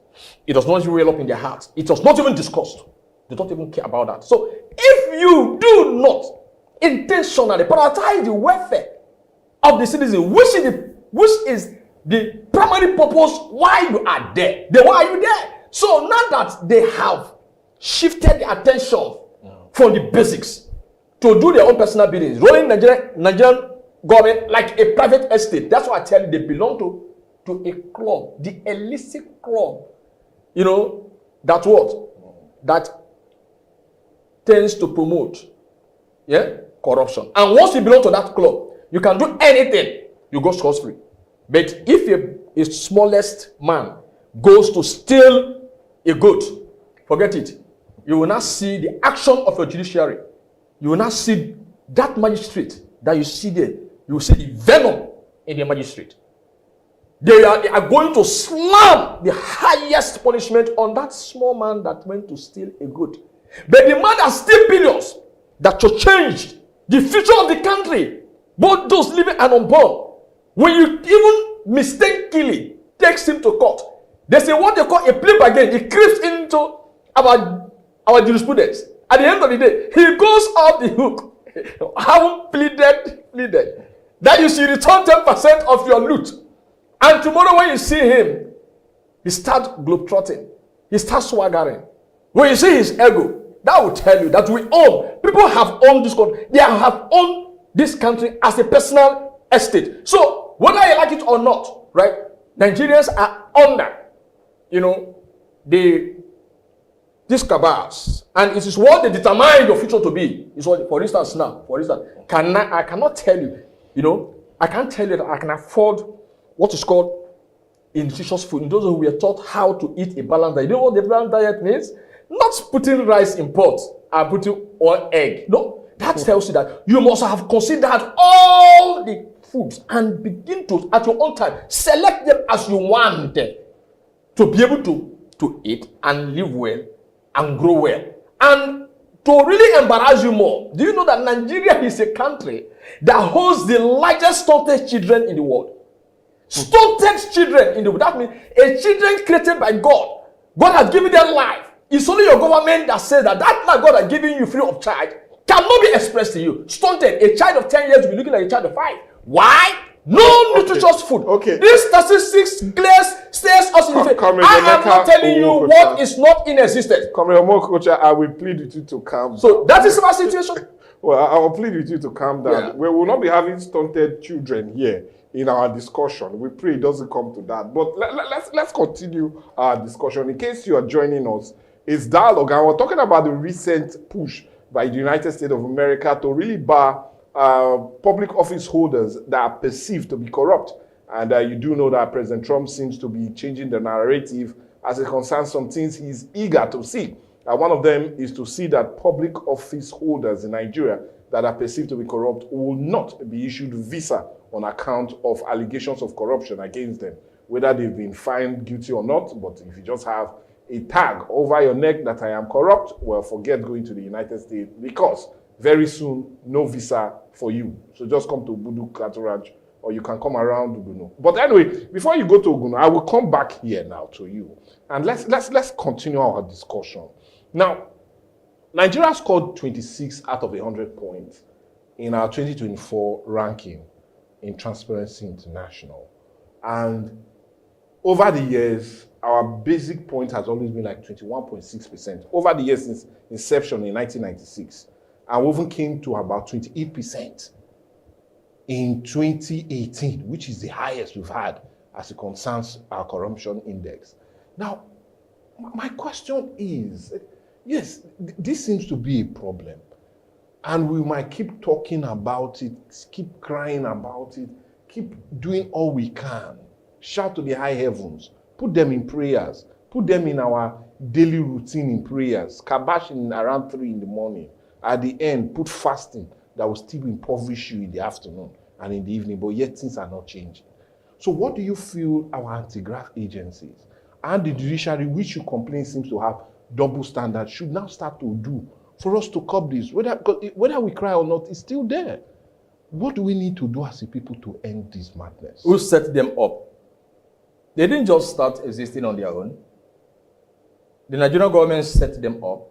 It does not even well up in their hearts. It does not even discussed. They don't even care about that. So if you do not intentionally prioritize the welfare of the citizen, which is the primary purpose why you are there, then why are you there? So now that they have shifted the attention from the basics to do their own personal business, rolling Nigerian government like a private estate. That's why I tell you they belong to a club, the illicit club. You know, that what? That tends to promote corruption. And once you belong to that club, you can do anything, you go scot-free. But if a smallest man goes to steal a goat, forget it. You will not see the action of your judiciary. You will not see that magistrate that you see there. You will see the venom in the magistrate. They are going to slam the highest punishment on that small man that went to steal a goat. But the man that steals billions, that to change the future of the country, both those living and unborn, when you even mistakenly takes him to court, they say what they call a plea bargain. It creeps into our jurisprudence. At the end of the day, he goes off the hook. Haven't pleaded that you should return 10% of your loot. And tomorrow when you see him, he starts globetrotting. He starts swaggering. When you see his ego, that will tell you that we own. People have owned this country. They have owned this country as a personal estate. So whether you like it or not, right? Nigerians are under, these cabals, and it is what they determine your future to be. Is what, for instance, I cannot tell you, I can't tell you that I can afford what is called nutritious food. In those who were taught how to eat a balanced diet. You know what the balanced diet means? Not putting rice in pot and putting one egg. No, that tells you that you must have considered all the foods and begin to, at your own time, select them as you want to be able to eat and live well and grow well. And to really embarrass you more, do you know that Nigeria is a country that holds the largest stunted children in the world? Stunted children in the world. That means a children created by God. God has given them life. It's only your government that says that life God has given you free of charge cannot be expressed to you. Stunted. A child of 10 years will be looking like a child of 5. Why? No nutritious food. Okay. This statistics stares us in the face. I am not telling you what is not in existence. I will plead with you to calm down. So that is my situation. Well, I will plead with you to calm down. Yeah. We will not be having stunted children here in our discussion. We pray it doesn't come to that. But let's continue our discussion. In case you are joining us, it's dialogue, and we're talking about the recent push by the United States of America to really bar public office holders that are perceived to be corrupt. And you do know that President Trump seems to be changing the narrative as it concerns some things he's eager to see. One of them is to see that public office holders in Nigeria that are perceived to be corrupt will not be issued visa on account of allegations of corruption against them, whether they've been found guilty or not. But if you just have a tag over your neck that I am corrupt, well, forget going to the United States, because very soon, no visa for you. So just come to Budu Cattle Ranch, or you can come around Ugunu. But anyway, before you go to Ugunu, I will come back here now to you. And let's continue our discussion. Now, Nigeria scored 26 out of 100 points in our 2024 ranking in Transparency International. And over the years, our basic point has always been like 21.6%. Over the years since inception in 1996. And we even came to about 28% in 2018, which is the highest we've had as it concerns our corruption index. Now, my question is, yes, this seems to be a problem. And we might keep talking about it, keep crying about it, keep doing all we can. Shout to the high heavens, put them in prayers, put them in our daily routine in prayers, kabash in around 3 in the morning. At the end, put fasting that will still impoverish you in the afternoon and in the evening, but yet things are not changing. So what do you feel our anti-graft agencies and the judiciary, which you complain seems to have double standards, should now start to do for us to curb this? Whether we cry or not, it's still there. What do we need to do as a people to end this madness? Who set them up? They didn't just start existing on their own. The Nigerian government set them up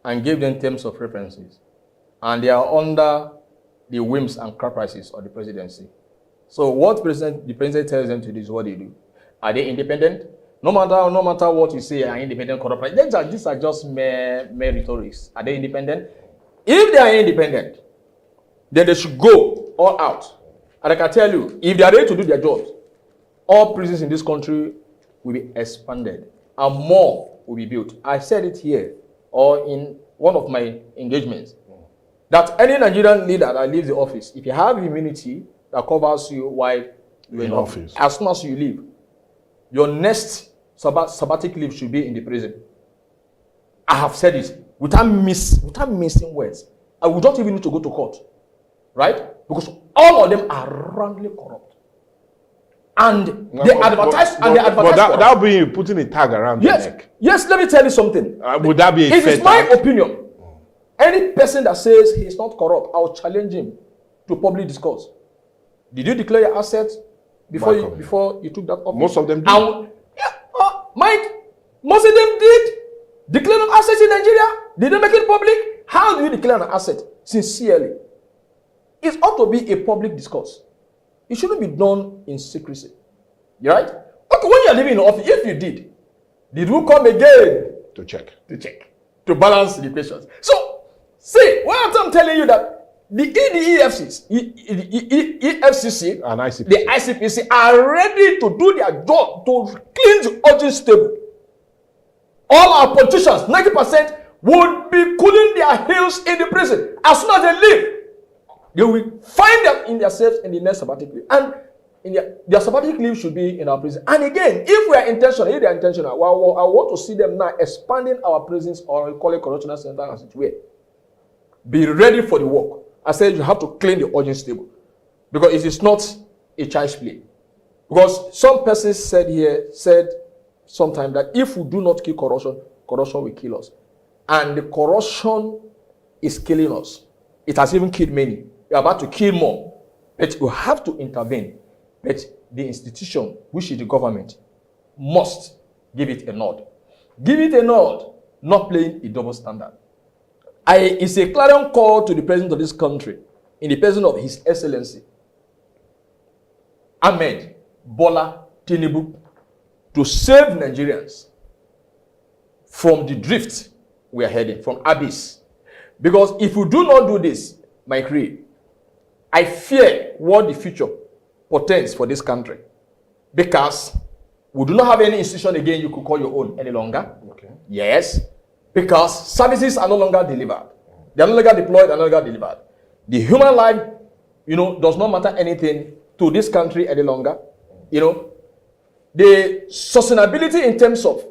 and gave them terms of references. And they are under the whims and caprices of the presidency. So what the president tells them to do is what they do. Are they independent? No matter what you say, are independent, corrupt. These are just mere rhetorics. Are they independent? If they are independent, then they should go all out. And I can tell you, if they are ready to do their jobs, all prisons in this country will be expanded and more will be built. I said it here or in one of my engagements that any Nigerian leader that leaves the office, if you have immunity that covers you while you're in office, as soon as you leave, your next sabbatic leave should be in the prison. I have said it without missing words. I would not even need to go to court, right? Because all of them are roundly corrupt, and they advertise. But that would be putting a tag around your neck. Yes. Let me tell you something. Would that be? It is my opinion. Any person that says he is not corrupt, I will challenge him to public discourse. Did you declare your assets before you took that office? Most of them did. Mike, most of them did. Declare an asset in Nigeria. Did they make it public? How do you declare an asset? Sincerely. It ought to be a public discourse. It shouldn't be done in secrecy. You right? Okay, when you are living in office, if you did you come again? To check. To balance the equations. So, see, what I'm telling you that the EFCC and ICPC. The ICPC are ready to do their job to clean the audience table. All our politicians, 90%, would be cooling their heels in the prison. As soon as they leave, they will find them in themselves in the next sabbatic leave. And in their sabbatic leave should be in our prison. And again, if we are intentional, if they are intentional, I want to see them now expanding our prisons, or we call it correctional center as it were. Be ready for the work. I said you have to clean the audience table, because it is not a child's play. Because some persons said sometime that if we do not kill corruption, corruption will kill us. And the corruption is killing us. It has even killed many. We are about to kill more. But we have to intervene. But the institution, which is the government, must give it a nod. Give it a nod, not playing a double standard. It's a clarion call to the president of this country, in the person of His Excellency Ahmed Bola Tinubu, to save Nigerians from the drift we are heading, from abyss. Because if we do not do this, my creed, I fear what the future portends for this country. Because we do not have any institution again you could call your own any longer. Okay. Yes. Because services are no longer delivered. They are no longer deployed, they are no longer delivered. The human life, does not matter anything to this country any longer. The sustainability in terms of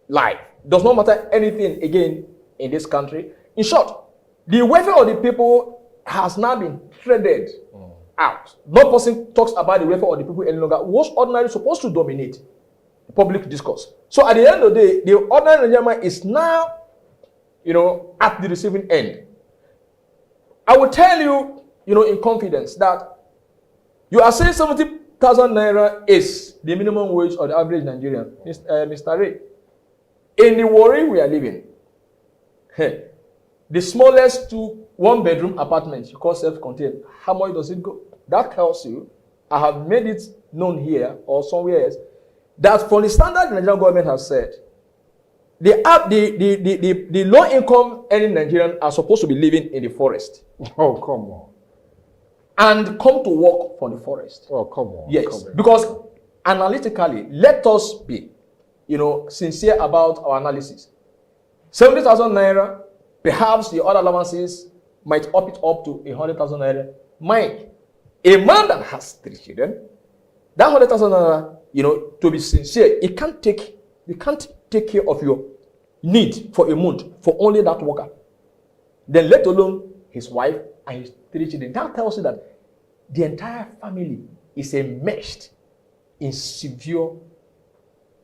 life does not matter anything again in this country. In short, the welfare of the people has now been threaded out. No person talks about the welfare of the people any longer. What's ordinarily supposed to dominate the public discourse. So at the end of the day, the ordinary Nigerian is now, at the receiving end. I will tell you, in confidence that you are saying 70,000 naira is the minimum wage of the average Nigerian, Mr. Ray. In the worry we are living, the smallest one-bedroom apartment you call self-contained, how much does it go? That tells you, I have made it known here or somewhere else, that from the standard the Nigerian government has said, the low-income earning Nigerians are supposed to be living in the forest. Oh, come on. And come to work for the forest. Oh, come on. Yes, because analytically, let us be, sincere about our analysis. 70,000 naira, perhaps the other allowances might up it up to 100,000 naira. Mike, a man that has 3 children, that 100,000 naira, to be sincere, you can't take care of your need for a month for only that worker. Then let alone his wife and his 3 children. That tells you that the entire family is enmeshed in severe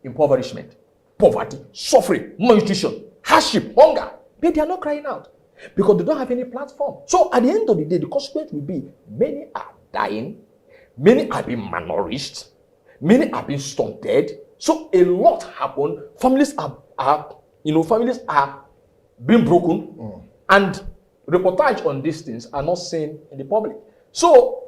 impoverishment, poverty, suffering, malnutrition, hardship, hunger. But they are not crying out because they don't have any platform. So at the end of the day, the consequence will be many are dying, many are being malnourished, many are being stunted. So a lot happen. Families are being broken, and reportage on these things are not seen in the public. So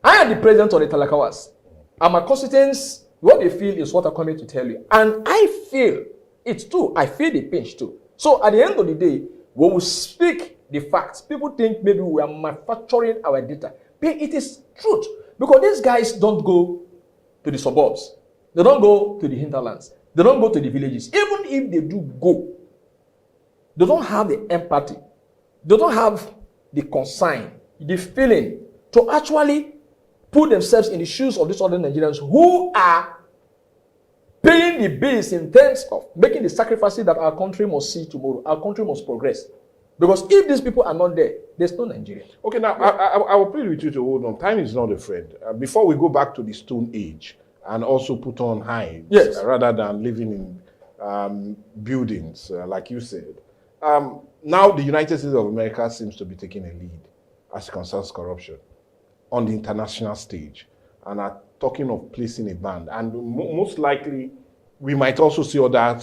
I am the president of the Talakawas, and my constituents What they feel is what I'm coming to tell you. And I feel it's true. I feel the pinch too. So at the end of the day, when we speak the facts, people think maybe we are manufacturing our data. But it is truth. Because these guys don't go to the suburbs. They don't go to the hinterlands. They don't go to the villages. Even if they do go, they don't have the empathy. They don't have the concern, the feeling to actually put themselves in the shoes of these other Nigerians who are paying the bills in terms of making the sacrifices that our country must see tomorrow. Our country must progress. Because if these people are not there, there's no Nigeria. Okay, now, I will plead with you to hold on. Time is not a friend. Before we go back to the Stone Age and also put on hides, yes, rather than living in buildings, like you said. Now the United States of America seems to be taking a lead as it concerns corruption on the international stage and are talking of placing a ban. And most likely, we might also see other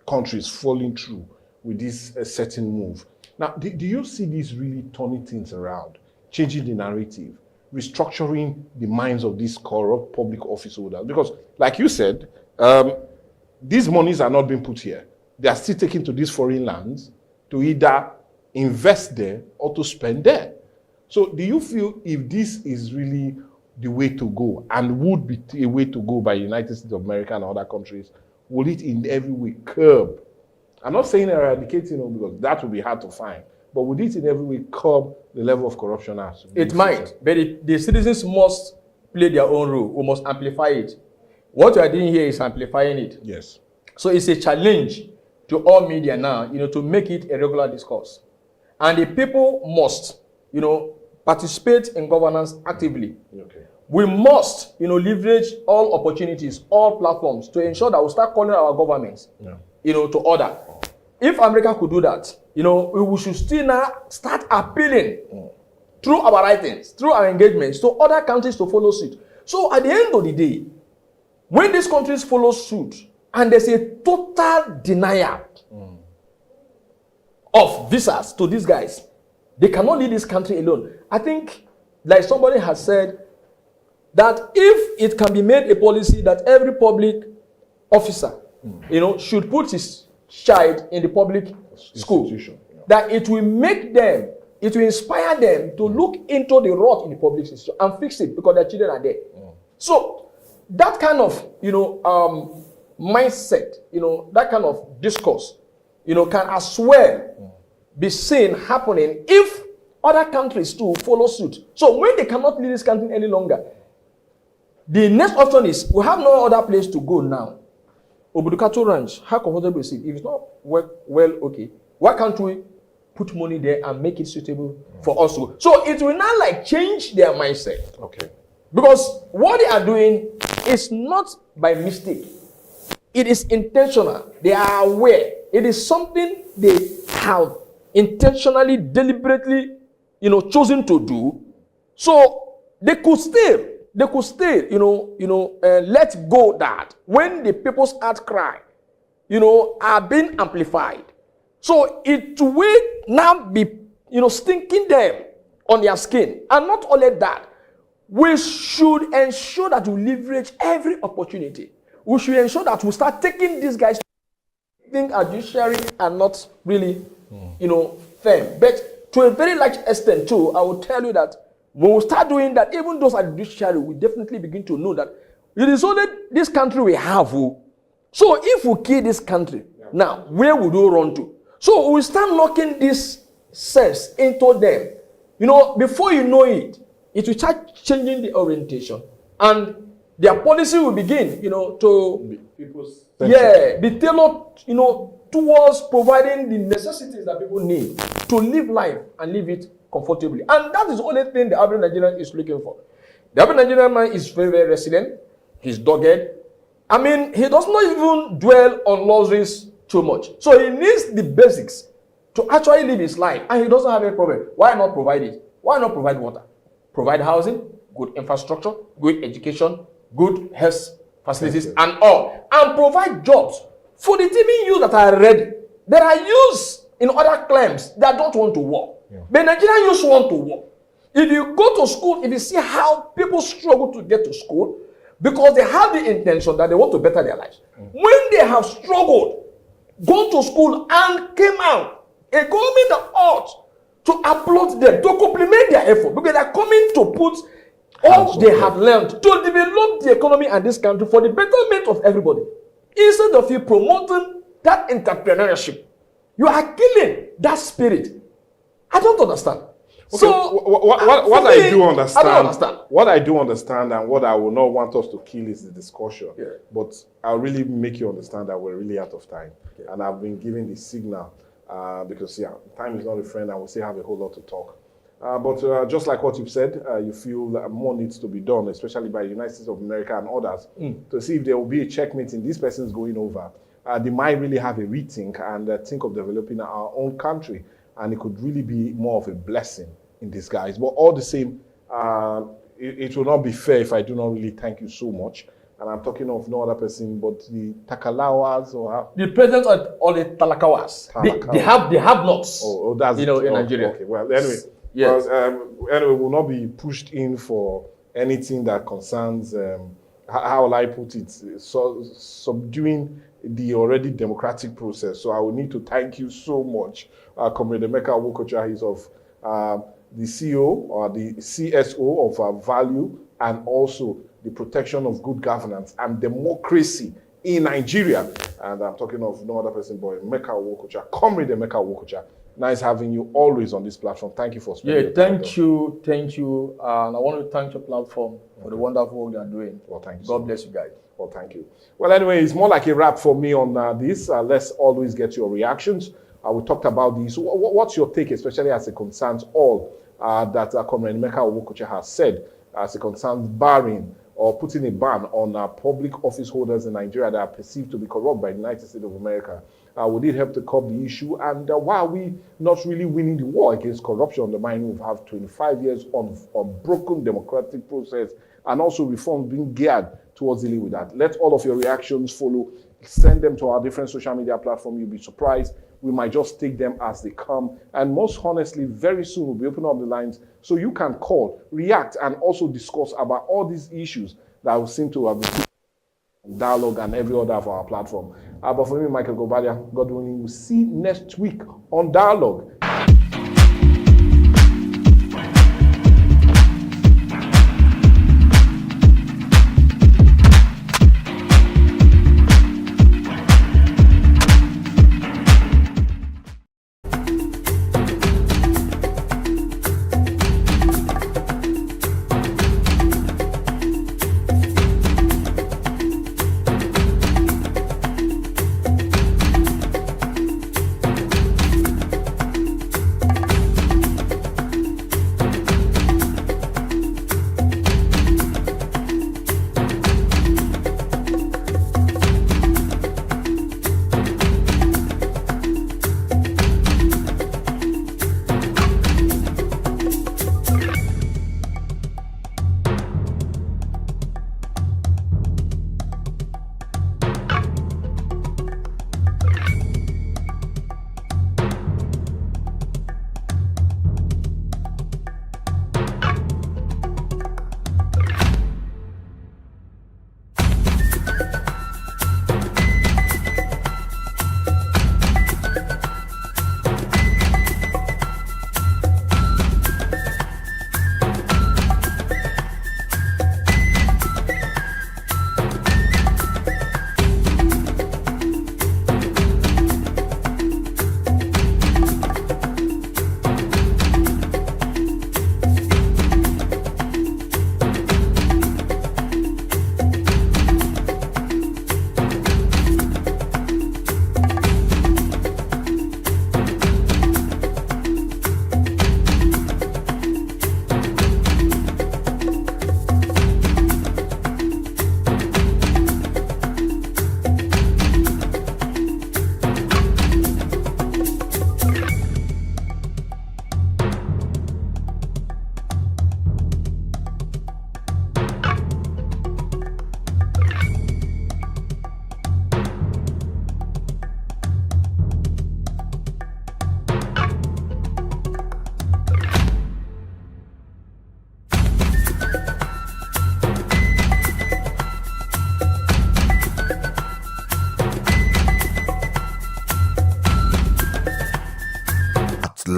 countries falling through with this certain move. Now, do you see this really turning things around, changing the narrative, restructuring the minds of these corrupt public office holders? Because, like you said, these monies are not being put here. They are still taken to these foreign lands to either invest there or to spend there. So do you feel if this is really the way to go and would be a way to go by the United States of America and other countries, will it in every way curb? I'm not saying eradicating them because that would be hard to find, but would it in every way curb the level of corruption? It might, but the citizens must play their own role. We must amplify it. What we are doing here is amplifying it. Yes. So it's a challenge to all media now, to make it a regular discourse. And the people must, participate in governance actively. Okay. We must, leverage all opportunities, all platforms to ensure that we start calling our governments, to order. If America could do that, we should still now start appealing through our writings, through our engagements, to other countries to follow suit. So at the end of the day, when these countries follow suit, and there's a total denial of visas to these guys, they cannot leave this country alone. I think, like somebody has said, that if it can be made a policy that every public officer, should put his child in the public school, that it will make them, it will inspire them to look into the rot in the public system and fix it because their children are there. So that kind of, mindset, that kind of discourse, can as well be seen happening if other countries too follow suit. So when they cannot leave this country any longer, the next option is we have no other place to go now. Obudukato Ranch, how comfortable is it? If it's not well, okay, why can't we put money there and make it suitable for us to go? So it will not like change their mindset. Okay. Because what they are doing is not by mistake. It is intentional. They are aware. It is something they have intentionally, deliberately, chosen to do. So they could still, let go that when the people's outcry, are being amplified. So it will now be, stinking them on their skin. And not only that, we should ensure that we leverage every opportunity. We should ensure that we start taking these guys to think our judiciary are not really, firm. But to a very large extent too, I will tell you that when we start doing that, even those at the judiciary will definitely begin to know that it is only this country we have. So if we kill this country, now where would we run to? So we start knocking this sense into them. Before you know it, it will start changing the orientation. And their policy will begin, to be tailored, towards providing the necessities that people need to live life and live it comfortably. And that is the only thing the average Nigerian is looking for. The average Nigerian man is very, very resilient. He's dogged. I mean, he does not even dwell on luxuries too much. So he needs the basics to actually live his life. And he doesn't have any problem. Why not provide it? Why not provide water? Provide housing, good infrastructure, good education, good health facilities, and all. And provide jobs for the TV youth that are ready. That are used in other claims that don't want to work. But Nigerian youth want to work. If you go to school, if you see how people struggle to get to school, because they have the intention that they want to better their lives. When they have struggled, gone to school and came out, a government ought to applaud them, to compliment their effort, because they are coming to put all they have learned to develop the economy and this country for the betterment of everybody. Instead of you promoting that entrepreneurship, you are killing that spirit. I don't understand. Okay. So what I do understand, I don't understand. What I do understand and what I will not want us to kill is the discussion. Yeah. But I'll really make you understand that we're really out of time. And I've been giving the signal because time is not a friend and we still have a whole lot to talk. But just like what you've said, you feel that more needs to be done, especially by the United States of America and others, to see if there will be a checkmate in these persons going over. They might really have a rethink and think of developing our own country. And it could really be more of a blessing in disguise. But all the same, it will not be fair if I do not really thank you so much. And I'm talking of no other person but the Takalawas or the president of all the Talakawas. They have nots. Oh, that's in Nigeria. Okay. Well, anyway, yes. Anyway, we'll not be pushed in for anything that concerns how will I put it, subduing the already democratic process. So I will need to thank you so much, Comrade Emeka Wokocha. He's of the CEO or the CSO of Value and also the protection of good governance and democracy in Nigeria. And I'm talking of no other person but Emeka Wokocha, Comrade Emeka Wokocha. Nice having you always on this platform. Thank you for spending your time. Thank you. And I want to thank your platform for the wonderful work they are doing. Well, thank you. God bless you guys. Well, thank you. Well, anyway, it's more like a wrap for me on this. Let's always get your reactions. We talked about this. What's your take, especially as it concerns all that Comrade Emeka Wokocha has said, as it concerns barring or putting a ban on public office holders in Nigeria that are perceived to be corrupt by the United States of America? Would it help to curb the issue? And why are we not really winning the war against corruption? The mind we have 25 years of broken democratic process and also reforms being geared towards dealing with that. Let all of your reactions follow. Send them to our different social media platforms. You'll be surprised. We might just take them as they come. And most honestly, very soon we'll be opening up the lines so you can call, react, and also discuss about all these issues that we seem to have been dialogue and every other of our platform. But for me, Michael Gobadia, God willing, we'll see next week on Dialogue.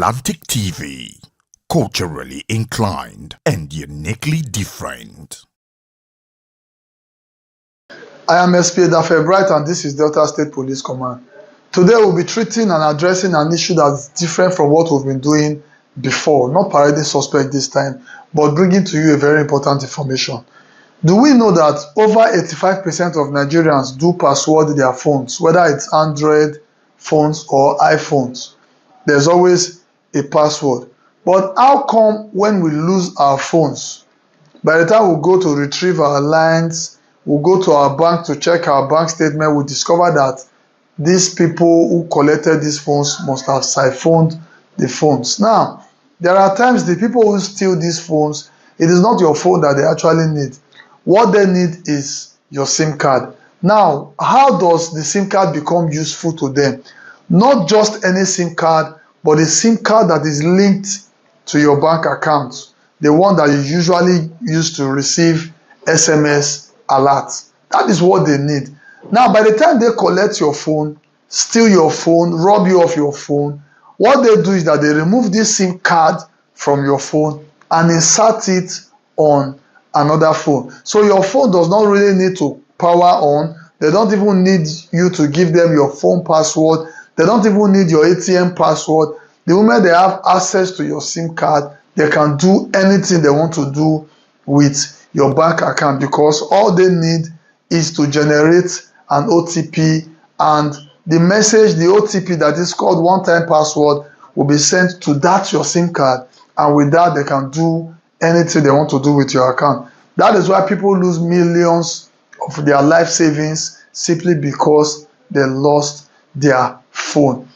Atlantic TV. Culturally inclined and uniquely different. I am SP Dafe Bright and this is Delta State Police Command. Today we'll be treating and addressing an issue that's different from what we've been doing before. Not parading suspect this time, but bringing to you a very important information. Do we know that over 85% of Nigerians do password their phones, whether it's Android phones or iPhones? There's always a password. But how come when we lose our phones, by the time we go to retrieve our lines, we go to our bank to check our bank statement, we discover that these people who collected these phones must have siphoned the phones. Now, there are times the people who steal these phones, it is not your phone that they actually need. What they need is your SIM card. Now, how does the SIM card become useful to them? Not just any SIM card, but a SIM card that is linked to your bank account, the one that you usually use to receive SMS alerts. That is what they need. Now, by the time they collect your phone, steal your phone, rob you of your phone, what they do is that they remove this SIM card from your phone and insert it on another phone. So your phone does not really need to power on. They don't even need you to give them your phone password. They don't even need your ATM password. The moment they have access to your SIM card, they can do anything they want to do with your bank account, because all they need is to generate an OTP, and the message, the OTP that is called one-time password, will be sent to that your SIM card, and with that they can do anything they want to do with your account. That is why people lose millions of their life savings simply because they lost their phone.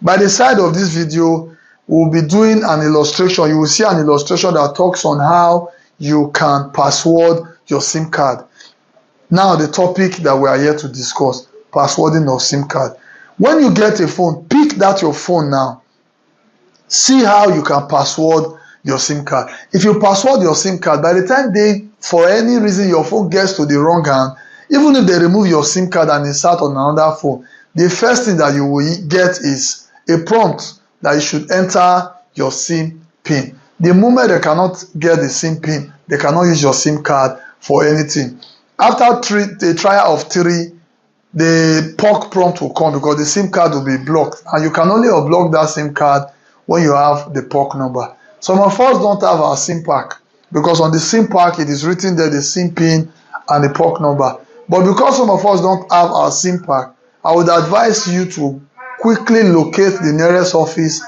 By the side of this video, we'll be doing an illustration. You will see an illustration that talks on how you can password your SIM card. Now, the topic that we are here to discuss, passwording of SIM card. When you get a phone, pick that your phone now. See how you can password your SIM card. If you password your SIM card, by the time for any reason your phone gets to the wrong hand, even if they remove your SIM card and insert on another phone, the first thing that you will get is a prompt that you should enter your SIM PIN. The moment they cannot get the SIM PIN, they cannot use your SIM card for anything. After the trial of 3, the POC prompt will come because the SIM card will be blocked, and you can only unblock that SIM card when you have the POC number. Some of us don't have our SIM pack, because on the SIM pack it is written there the SIM PIN and the POC number. But because some of us don't have our SIM pack, I would advise you to quickly locate the nearest office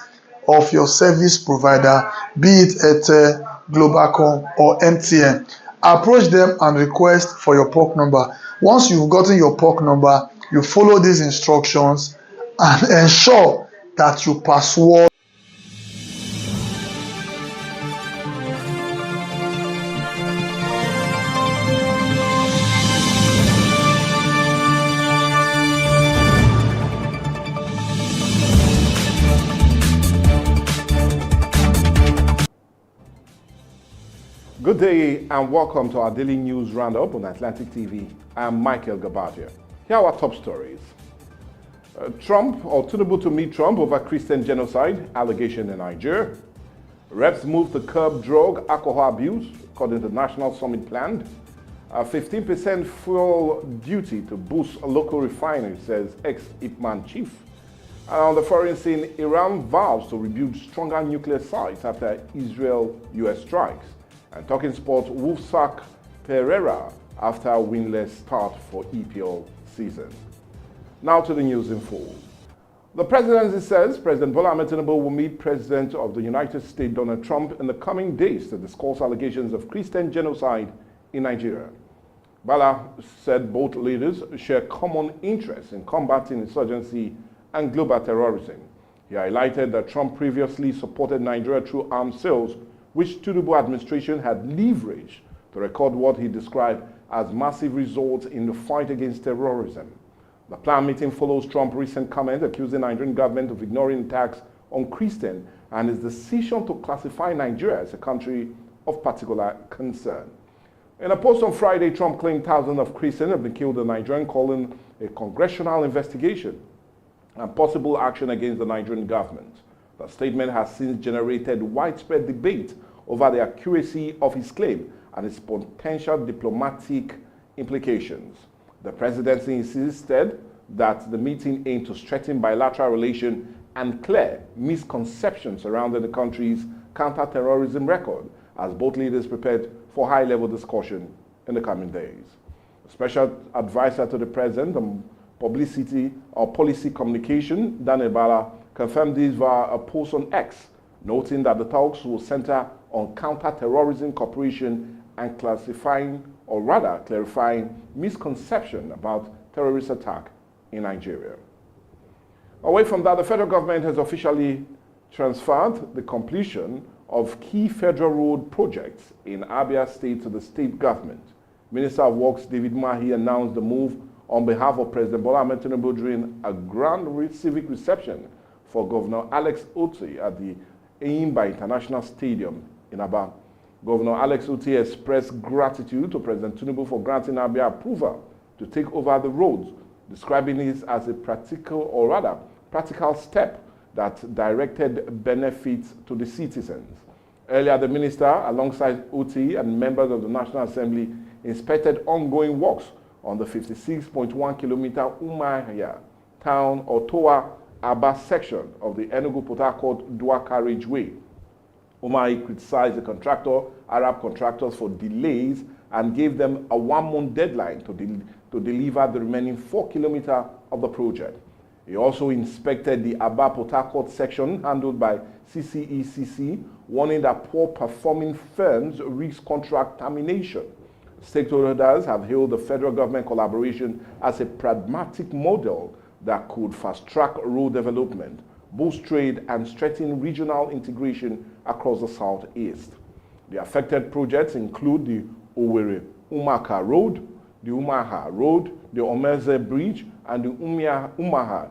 of your service provider, be it Airtel, Globalcom or MTN. Approach them and request for your POC number. Once you've gotten your POC number, you follow these instructions and ensure that you password. Good day and welcome to our daily news roundup on Atlantic TV. I am Michael Gabadia. Here are our top stories. Trump or Tinubu to meet Trump over Christian genocide allegation in Nigeria. Reps move to curb drug alcohol abuse according to National Summit plan. 15% fuel duty to boost local refinery, says ex-Ipman chief. And on the foreign scene, Iran vows to rebuild stronger nuclear sites after Israel-US strikes. And talking sports, Wolves sack Pereira after a winless start for EPL season. Now to the news in full. The presidency says President Bola Ahmed Tinubu will meet President of the United States Donald Trump in the coming days to discuss allegations of Christian genocide in Nigeria. Bola said both leaders share common interests in combating insurgency and global terrorism. He highlighted that Trump previously supported Nigeria through arms sales, which Tinubu administration had leveraged to record what he described as massive results in the fight against terrorism. The planned meeting follows Trump's recent comment accusing the Nigerian government of ignoring attacks on Christians and his decision to classify Nigeria as a country of particular concern. In a post on Friday, Trump claimed thousands of Christians have been killed in Nigeria, calling a congressional investigation and possible action against the Nigerian government. The statement has since generated widespread debate over the accuracy of his claim and its potential diplomatic implications. The presidency insisted that the meeting aimed to strengthen bilateral relations and clear misconceptions surrounding the country's counter-terrorism record, as both leaders prepared for high-level discussion in the coming days. A special advisor to the president on publicity or policy communication, Daniel Bala, confirmed this via a post on X, noting that the talks will center on counter-terrorism cooperation and clarifying misconception about terrorist attack in Nigeria. Away from that, the federal government has officially transferred the completion of key federal road projects in Abia State to the state government. Minister of Works David Mahi announced the move on behalf of President Bola Ahmed Tinubu during a grand civic reception for Governor Alex Otti at the Eyimba International Stadium in Aba. Governor Alex Otti expressed gratitude to President Tinubu for granting Abia approval to take over the roads, describing it as a practical step that directed benefits to the citizens. Earlier, the minister, alongside Otti and members of the National Assembly, inspected ongoing works on the 56.1-kilometer Umuahia town or Toa Aba section of the Enugu-Port Harcourt dual carriageway. Umuahia criticized the Arab contractors for delays and gave them a one-month deadline to deliver the remaining 4 kilometers of the project. He also inspected the Aba-Port Harcourt section handled by CCECC, warning that poor-performing firms risk contract termination. Stakeholders have hailed the federal government collaboration as a pragmatic model that could fast-track road development, boost trade, and strengthen regional integration across the southeast. The affected projects include the Owerri-Umaka Road, the Umuahia Road, the Omeze Bridge, and the Umuahia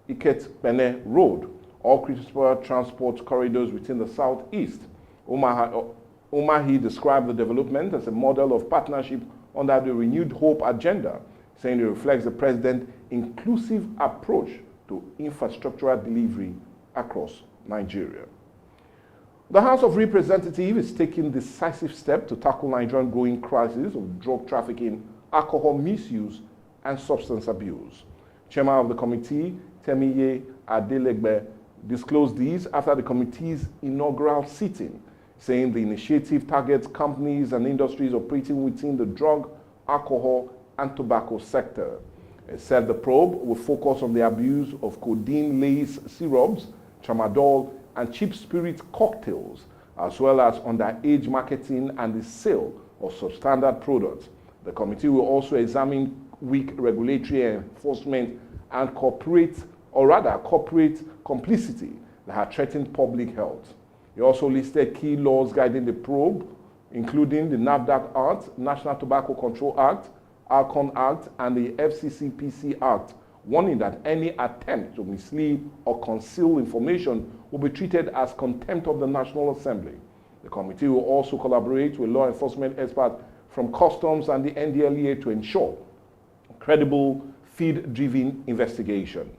Iket-Bene Road, all critical transport corridors within the southeast. Umuahia described the development as a model of partnership under the Renewed Hope agenda, saying it reflects the president's inclusive approach to infrastructural delivery across Nigeria. The House of Representatives is taking decisive steps to tackle Nigeria's growing crisis of drug trafficking, alcohol misuse, and substance abuse. Chairman of the committee, Temiye Adelegbe, disclosed these after the committee's inaugural sitting, saying the initiative targets companies and industries operating within the drug, alcohol, and tobacco sector. It said the probe will focus on the abuse of codeine-laced syrups, tramadol, and cheap spirit cocktails, as well as underage marketing and the sale of substandard products. The committee will also examine weak regulatory enforcement and corporate complicity that have threatened public health. He also listed key laws guiding the probe, including the NAFDAC Act, National Tobacco Control Act, Alcon Act, and the FCCPC Act, warning that any attempt to mislead or conceal information will be treated as contempt of the National Assembly. The committee will also collaborate with law enforcement experts from Customs and the NDLEA to ensure credible, field-driven investigation.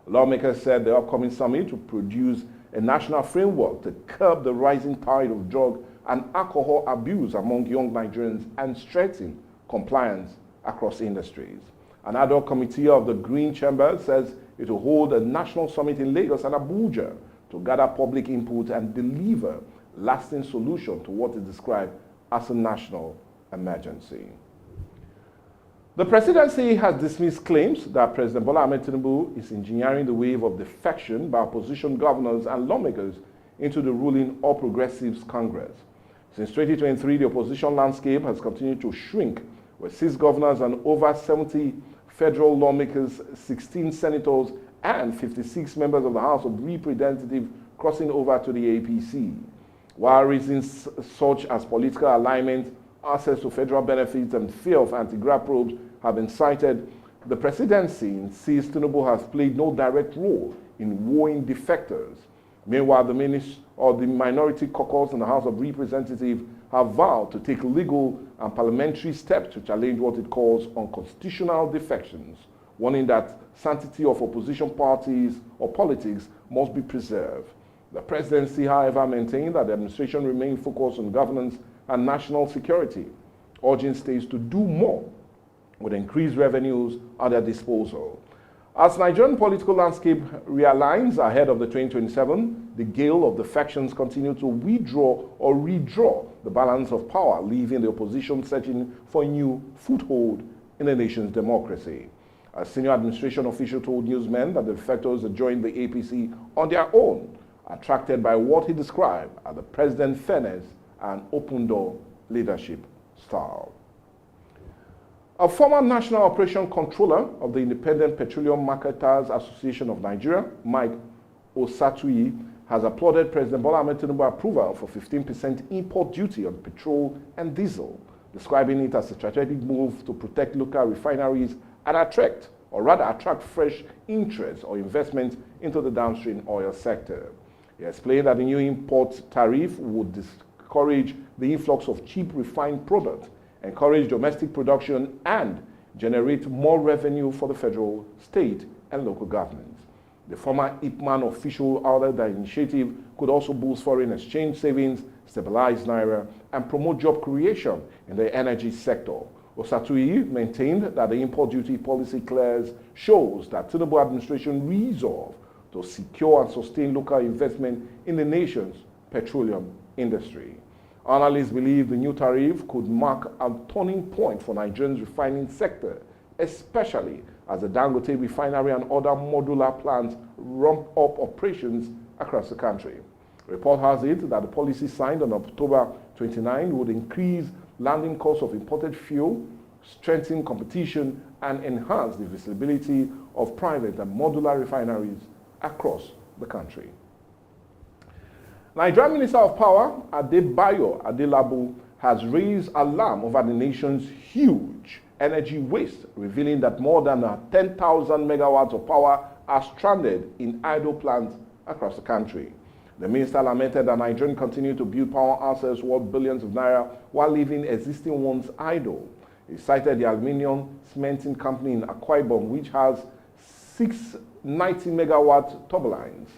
Lawmakers said the upcoming summit will produce a national framework to curb the rising tide of drug and alcohol abuse among young Nigerians and strengthen compliance across industries. An ad hoc committee of the Green Chamber says it will hold a national summit in Lagos and Abuja to gather public input and deliver lasting solution to what is described as a national emergency. The presidency has dismissed claims that President Bola Ahmed Tinubu is engineering the wave of defection by opposition governors and lawmakers into the ruling All Progressives Congress. Since 2023, the opposition landscape has continued to shrink, with 6 governors and over 70 federal lawmakers, 16 senators, and 56 members of the House of Representatives crossing over to the APC. While reasons such as political alignment, access to federal benefits, and fear of anti-graft probes have been cited, the presidency insists Tinubu has played no direct role in wooing defectors. Meanwhile, the Minority Caucus in the House of Representatives have vowed to take legal and parliamentary steps to challenge what it calls unconstitutional defections, warning that sanctity of opposition parties or politics must be preserved. The presidency, however, maintained that the administration remained focused on governance and national security, urging states to do more with increased revenues at their disposal. As Nigerian political landscape realigns ahead of the 2027, the gale of defections continue to withdraw or redraw the balance of power, leaving the opposition searching for a new foothold in the nation's democracy. A senior administration official told newsmen that the defectors had joined the APC on their own, attracted by what he described as the president's fairness and open-door leadership style. A former National Operation Controller of the Independent Petroleum Marketers Association of Nigeria, Mike Osatui, has applauded President Bola Ahmed Tinubu's approval for 15% import duty on petrol and diesel, describing it as a strategic move to protect local refineries and attract fresh interest or investment into the downstream oil sector. He explained that the new import tariff would discourage the influx of cheap refined products, encourage domestic production, and generate more revenue for the federal, state, and local governments. The former IPMAN official added that the initiative could also boost foreign exchange savings, stabilize Naira, and promote job creation in the energy sector. Osatui maintained that the import duty policy shows that Tinubu administration resolve to secure and sustain local investment in the nation's petroleum industry. Analysts believe the new tariff could mark a turning point for Nigeria's refining sector, especially as the Dangote refinery and other modular plants ramp up operations across the country. Report has it that the policy signed on October 29 would increase landing costs of imported fuel, strengthen competition, and enhance the visibility of private and modular refineries across the country. Nigerian Minister of Power, Adebayo Adelabu, has raised alarm over the nation's huge energy waste, revealing that more than 10,000 megawatts of power are stranded in idle plants across the country. The minister lamented that Nigerians continue to build power assets worth billions of naira while leaving existing ones idle. He cited the aluminium cementing company in Akwa Ibom, which has 6 90-megawatt turbines,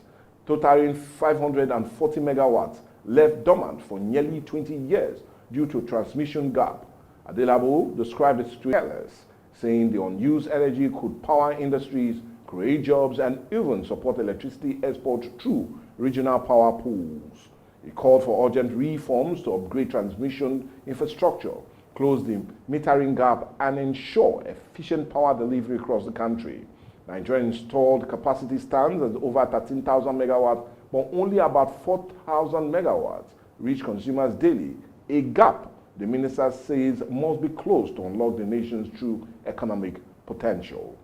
totaling 540 megawatts, left dormant for nearly 20 years due to a transmission gap. Adelabu described the situation, saying the unused energy could power industries, create jobs, and even support electricity export through regional power pools. He called for urgent reforms to upgrade transmission infrastructure, close the metering gap, and ensure efficient power delivery across the country. Nigeria installed capacity stands at over 13,000 megawatts, but only about 4,000 megawatts reach consumers daily, a gap the minister says must be closed to unlock the nation's true economic potential.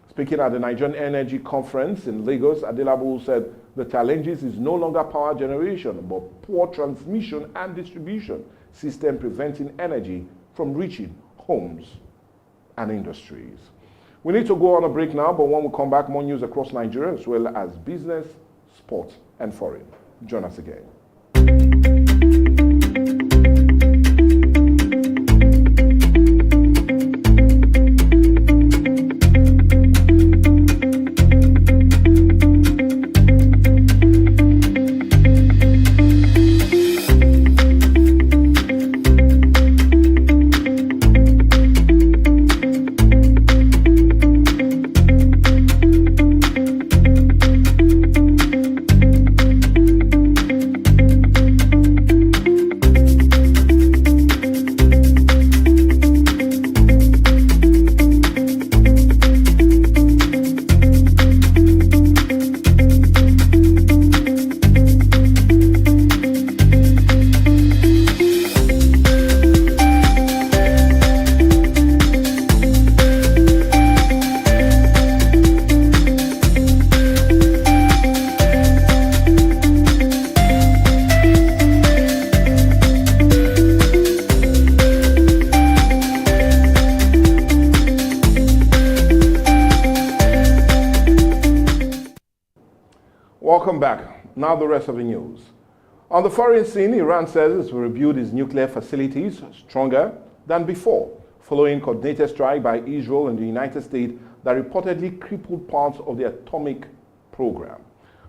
Speaking at the Nigerian Energy Conference in Lagos, Adelabu said the challenges is no longer power generation, but poor transmission and distribution system preventing energy from reaching homes and industries. We need to go on a break now, but when we come back, more news across Nigeria as well as business, sports, and foreign. Join us again. Welcome back. Now the rest of the news. On the foreign scene, Iran says it will rebuild its nuclear facilities stronger than before, following coordinated strike by Israel and the United States that reportedly crippled parts of the atomic program.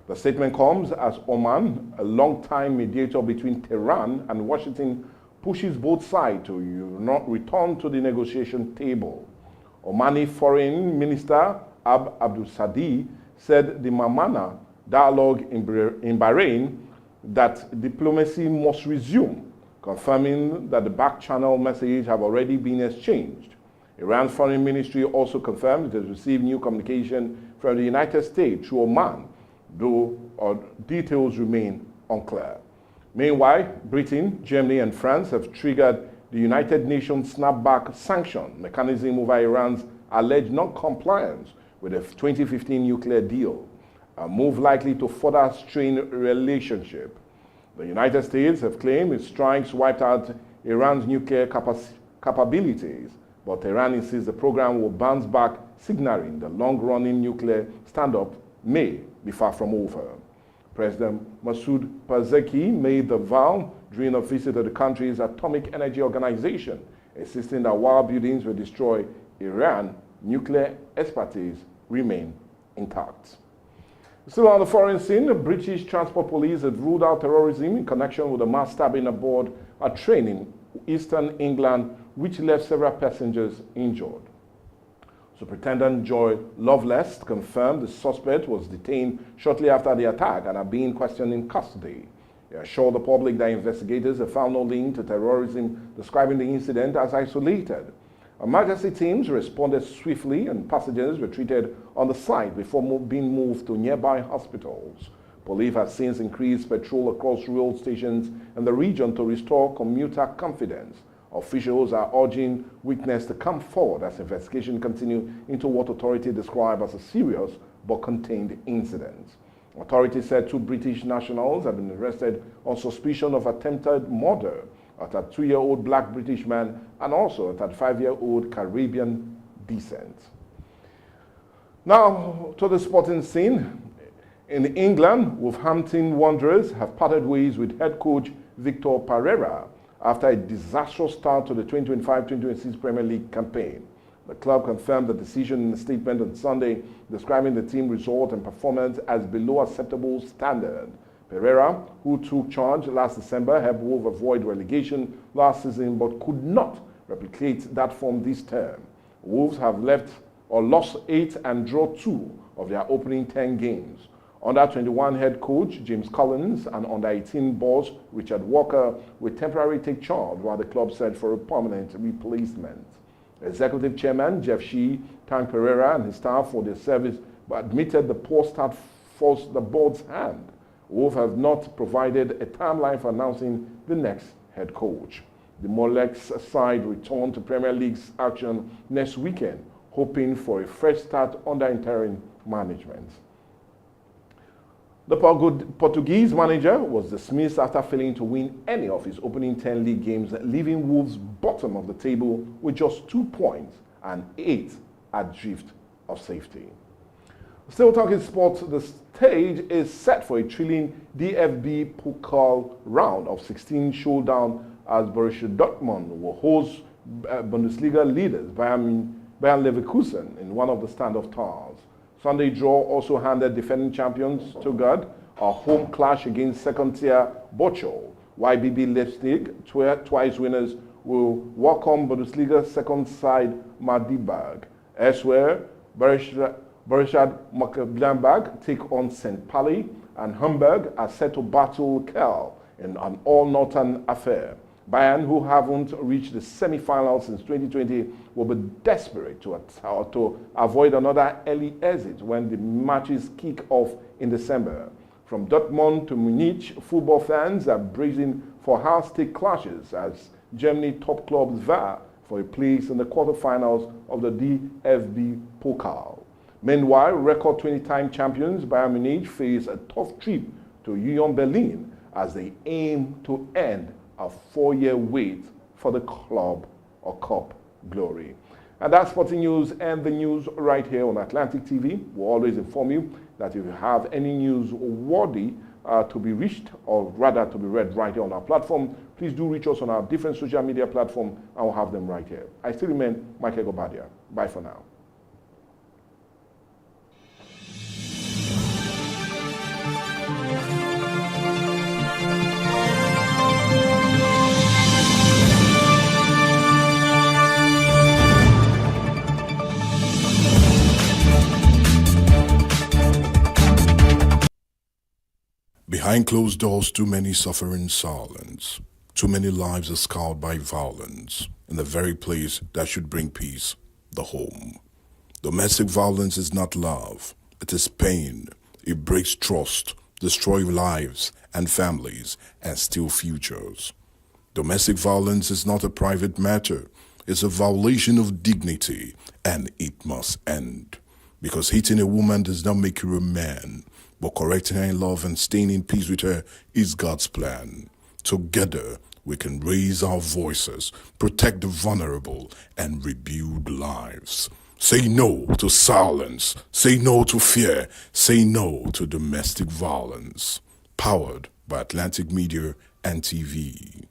The statement comes as Oman, a long-time mediator between Tehran and Washington, pushes both sides to not return to the negotiation table. Omani Foreign Minister Abdul Sadi said the Mamana dialogue in Bahrain that diplomacy must resume, confirming that the back-channel messages have already been exchanged. Iran's foreign ministry also confirmed it has received new communication from the United States through Oman, though details remain unclear. Meanwhile, Britain, Germany, and France have triggered the United Nations snapback sanction mechanism over Iran's alleged non-compliance with the 2015 nuclear deal, a move likely to further strain relationship. The United States have claimed its strikes wiped out Iran's nuclear capabilities, but Iran insists the program will bounce back, signaling the long-running nuclear standoff may be far from over. President Masoud Pezeshkian made the vow during a visit to the country's Atomic Energy Organization, insisting that while buildings will destroy Iran, nuclear expertise remain intact. Still on the foreign scene, the British Transport Police have ruled out terrorism in connection with a mass stabbing aboard a train in eastern England, which left several passengers injured. Superintendent Joy Loveless confirmed the suspect was detained shortly after the attack and are being questioned in custody. He assured the public that investigators have found no link to terrorism, describing the incident as isolated. Emergency teams responded swiftly and passengers were treated on the site before being moved to nearby hospitals. Police have since increased patrol across rail stations in the region to restore commuter confidence. Officials are urging witnesses to come forward as investigation continues into what authorities describe as a serious but contained incident. Authorities said 2 British nationals have been arrested on suspicion of attempted murder, a 32-year-old black British man and also a 35-year-old Caribbean descent. Now to the sporting scene. In England, Wolverhampton Wanderers have parted ways with head coach Victor Pereira after a disastrous start to the 2025-2026 Premier League campaign. The club confirmed the decision in a statement on Sunday, describing the team result and performance as below acceptable standard. Pereira, who took charge last December, helped Wolves avoid relegation last season but could not replicate that form this term. Wolves have lost 8 and draw 2 of their opening 10 games. Under 21 head coach James Collins and under 18 boss Richard Walker will temporarily take charge while the club search for a permanent replacement. Executive Chairman Jeff Shee thanked Pereira and his staff for their service but admitted the poor start forced the board's hand. Wolves have not provided a timeline for announcing the next head coach. The Molex side return to Premier League's action next weekend, hoping for a fresh start under interim management. The Portuguese manager was dismissed after failing to win any of his opening 10 league games, leaving Wolves bottom of the table with just 2 points and 8 adrift of safety. Still talking sports, the stage is set for a thrilling DFB Pokal round of 16 showdown as Borussia Dortmund will host Bundesliga leaders Bayern Leverkusen in one of the stand-off towers. Sunday draw also handed defending champions Stuttgart a home clash against second-tier Bochum. YBB Leipzig, twice winners, will welcome Bundesliga second side Magdeburg. Elsewhere, Borussia Mönchengladbach take on St. Pauli, and Hamburg are set to battle Kiel in an all-northern affair. Bayern, who haven't reached the semi-finals since 2020, will be desperate to avoid another early exit when the matches kick off in December. From Dortmund to Munich, football fans are bracing for high-stake clashes as Germany top clubs vie for a place in the quarterfinals of the DFB Pokal. Meanwhile, record 20-time champions Bayern Munich face a tough trip to Union Berlin as they aim to end a 4-year wait for the club or cup glory. And that's sporting news and the news right here on Atlantic TV. We'll always inform you that if you have any news worthy to be reached or rather to be read right here on our platform, please do reach us on our different social media platforms and we'll have them right here. I still remain Michael Gobadia. Bye for now. Behind closed doors, too many suffer in silence. Too many lives are scarred by violence in the very place that should bring peace, the home. Domestic violence is not love. It is pain. It breaks trust, destroys lives and families, and steals futures. Domestic violence is not a private matter. It's a violation of dignity, and it must end. Because hitting a woman does not make you a man, but correcting her in love and staying in peace with her is God's plan. Together, we can raise our voices, protect the vulnerable, and rebuild lives. Say no to silence. Say no to fear. Say no to domestic violence. Powered by Atlantic Media and TV.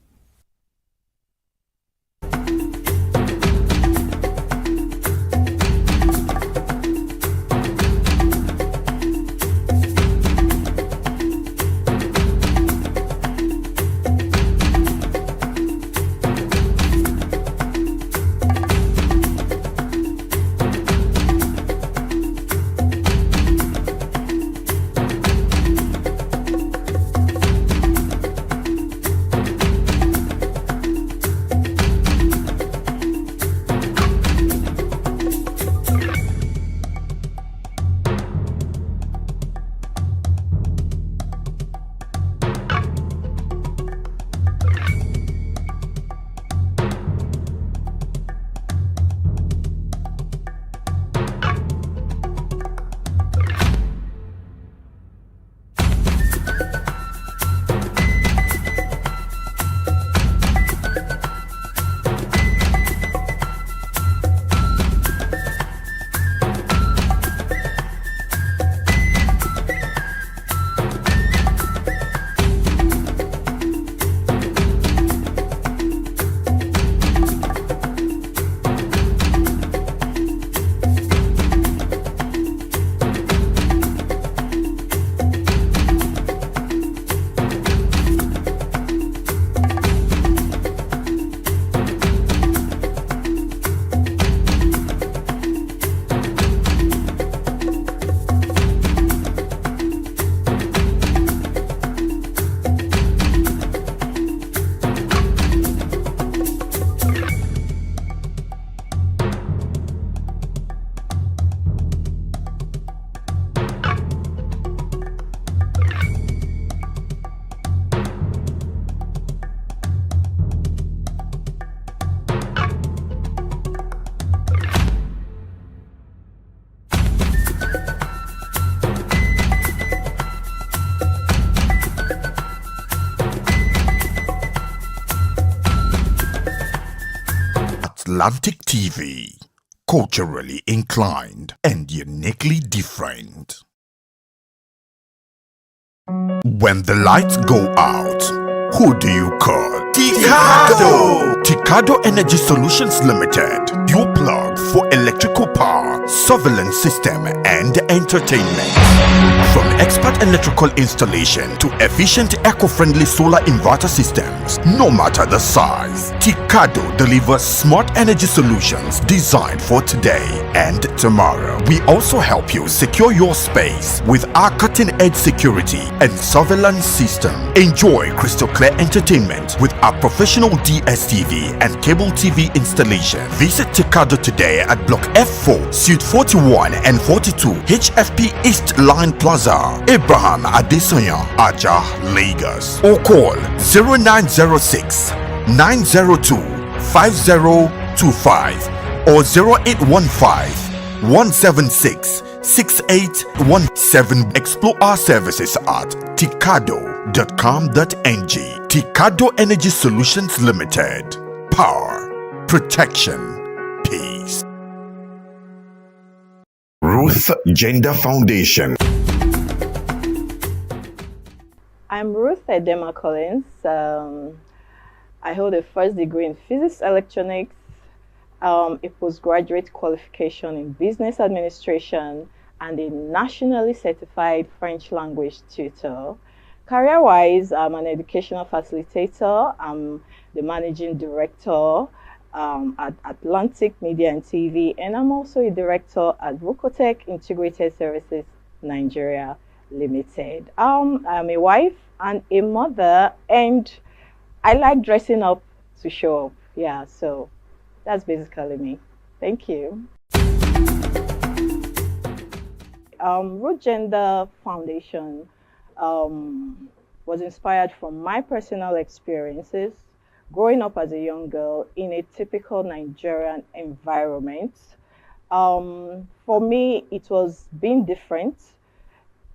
Atlantic TV, culturally inclined and uniquely different. When the lights go out, who do you call? Ticado! Ticado Energy Solutions Limited, your plug for electrical power, surveillance system, and entertainment. From expert electrical installation to efficient eco-friendly solar inverter systems, no matter the size, Ticado delivers smart energy solutions designed for today and tomorrow. We also help you secure your space with our cutting-edge security and surveillance system. Enjoy crystal clear entertainment with our professional DSTV and cable TV installation. Visit Ticado today at Block F4, Suite 41 and 42, HFP East Line Plaza, Abraham Adesanya, Aja, Lagos. Or call 0906 902 5025 or 0815 176 6817. Explore our services at ticado.com.ng. Ticado Energy Solutions Limited. Power, protection, peace. Ruth Gender Foundation. I'm Ruth Edema Collins. I hold a first degree in physics electronics, a postgraduate qualification in business administration, and a nationally certified French language tutor. Career-wise, I'm an educational facilitator. I'm the managing director at Atlantic Media and TV, and I'm also a director at Vocotech Integrated Services Nigeria. Limited. I'm a wife and a mother, and I like dressing up to show up. Yeah, so that's basically me. Thank you. Root Gender Foundation was inspired from my personal experiences growing up as a young girl in a typical Nigerian environment. For me, it was being different.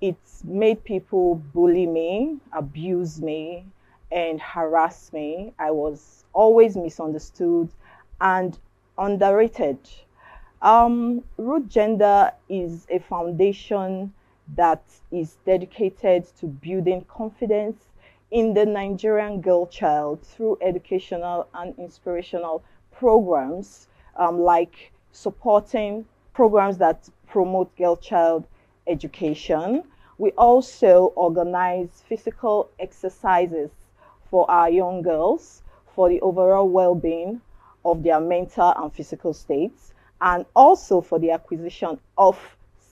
It made people bully me, abuse me, and harass me. I was always misunderstood and underrated. Root Gender is a foundation that is dedicated to building confidence in the Nigerian girl child through educational and inspirational programs like supporting programs that promote girl child education. We also organize physical exercises for our young girls for the overall well-being of their mental and physical states, and also for the acquisition of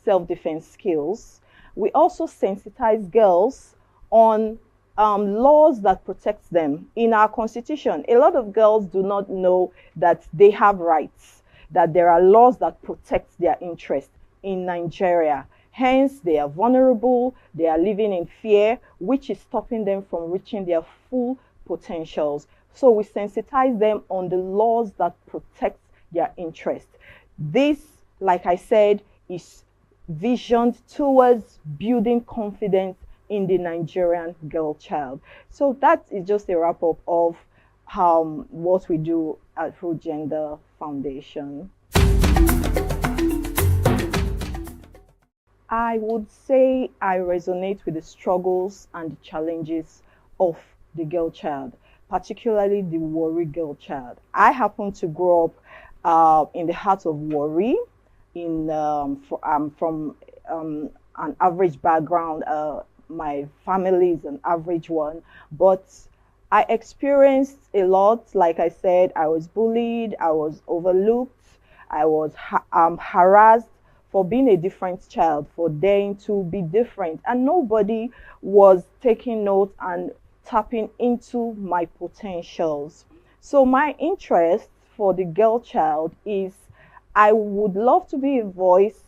self-defense skills. We also sensitize girls on laws that protect them. In our constitution, a lot of girls do not know that they have rights, that there are laws that protect their interests in Nigeria. Hence, they are vulnerable, they are living in fear, which is stopping them from reaching their full potentials. So we sensitize them on the laws that protect their interests. This, like I said, is visioned towards building confidence in the Nigerian girl child. So that is just a wrap up of what we do at Root Gender Foundation. I would say I resonate with the struggles and the challenges of the girl child, particularly the Warri girl child. I happen to grow up in the heart of Warri. I'm from an average background. My family is an average one, but I experienced a lot. Like I said, I was bullied, I was overlooked, I was harassed for being a different child, for daring to be different. And nobody was taking note and tapping into my potentials. So my interest for the girl child is I would love to be a voice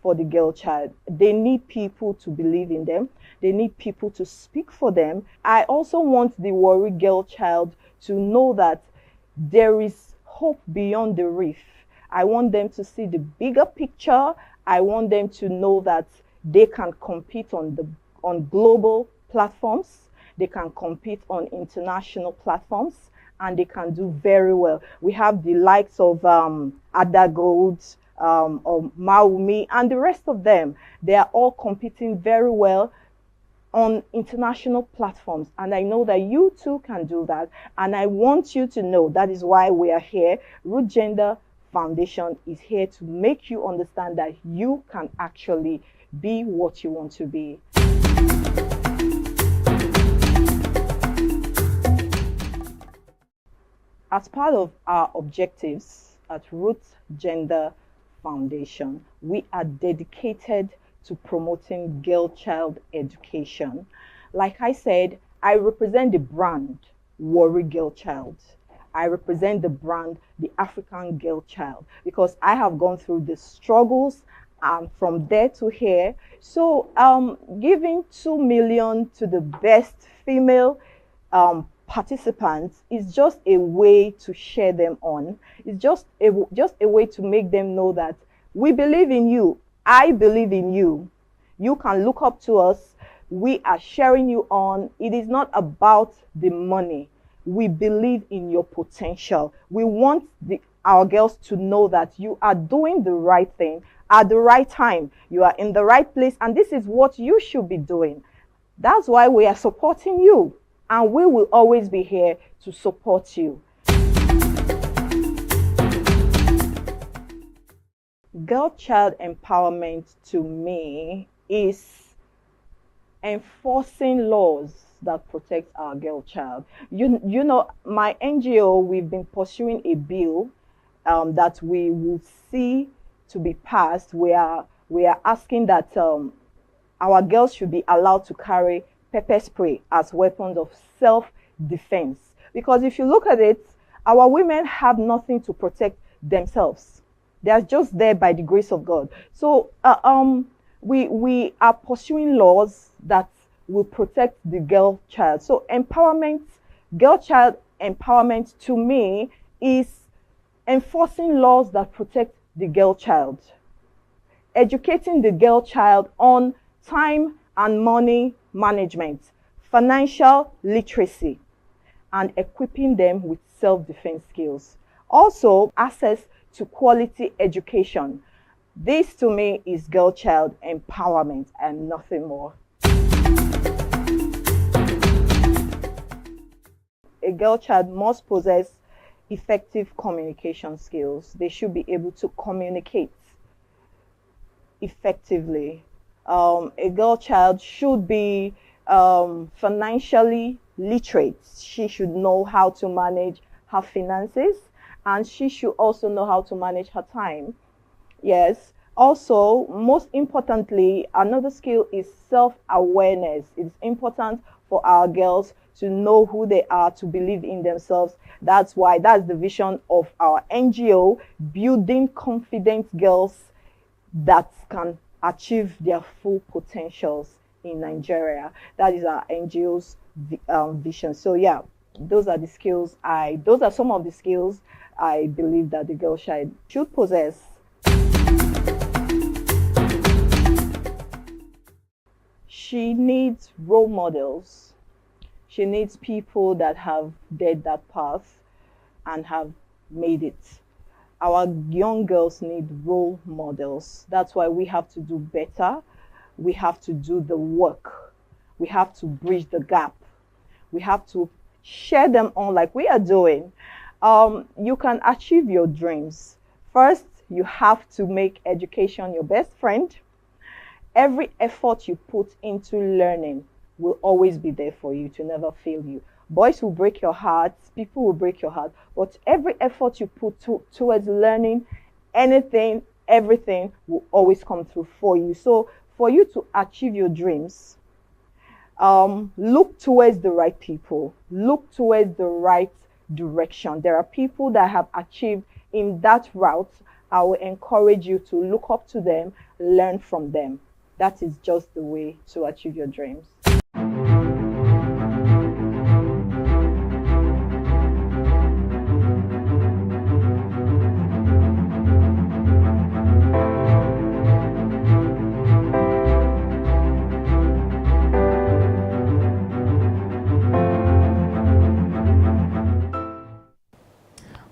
for the girl child. They need people to believe in them. They need people to speak for them. I also want the Warri girl child to know that there is hope beyond the reef. I want them to see the bigger picture. I want them to know that they can compete on global platforms. They can compete on international platforms, and they can do very well. We have the likes of Ada Gold, or Maumi, and the rest of them. They are all competing very well on international platforms, and I know that you too can do that, and I want you to know that is why we are here. Root Gender Foundation is here to make you understand that you can actually be what you want to be. As part of our objectives at Root Gender Foundation, we are dedicated to promoting girl child education. Like I said, I represent the brand Warri Girl Child. I represent the brand the African Girl Child, because I have gone through the struggles from there to here. So giving 2 million to the best female participants is just a way to share them on. It's just a way to make them know that we believe in you. I believe in you. You can look up to us. We are sharing you on. It is not about the money. We believe in your potential. We want our girls to know that you are doing the right thing at the right time. You are in the right place, and this is what you should be doing. That's why we are supporting you, and we will always be here to support you. Girl child empowerment to me is enforcing laws that protect our girl child. You know, my NGO, we've been pursuing a bill that we will see to be passed. We are asking that our girls should be allowed to carry pepper spray as weapons of self-defense. Because if you look at it, our women have nothing to protect themselves. They are just there by the grace of God. So we are pursuing laws that will protect the girl child. So empowerment, girl child empowerment to me is enforcing laws that protect the girl child, educating the girl child on time and money management, financial literacy, and equipping them with self-defense skills. Also, access to quality education. This to me is girl child empowerment and nothing more. A girl child must possess effective communication skills. They should be able to communicate effectively. A girl child should be financially literate. She should know how to manage her finances, and she should also know how to manage her time. Yes. Also, most importantly, another skill is self-awareness. It's important for our girls to know who they are, to believe in themselves. That's the vision of our NGO, building confident girls that can achieve their full potentials in Nigeria. That is our NGO's vision. So yeah, those are some of the skills I believe that the girl child should possess. She needs role models. She needs people that have dared that path and have made it. Our young girls need role models. That's why we have to do better. We have to do the work. We have to bridge the gap. We have to share them on like we are doing. You can achieve your dreams. First, you have to make education your best friend. Every effort you put into learning will always be there for you, to never fail you. Boys will break your heart, people will break your heart, but every effort you put towards learning anything, everything will always come through for you. So for you to achieve your dreams, look towards the right people, look towards the right direction. There are people that have achieved in that route. I will encourage you to look up to them, learn from them. That is just the way to achieve your dreams.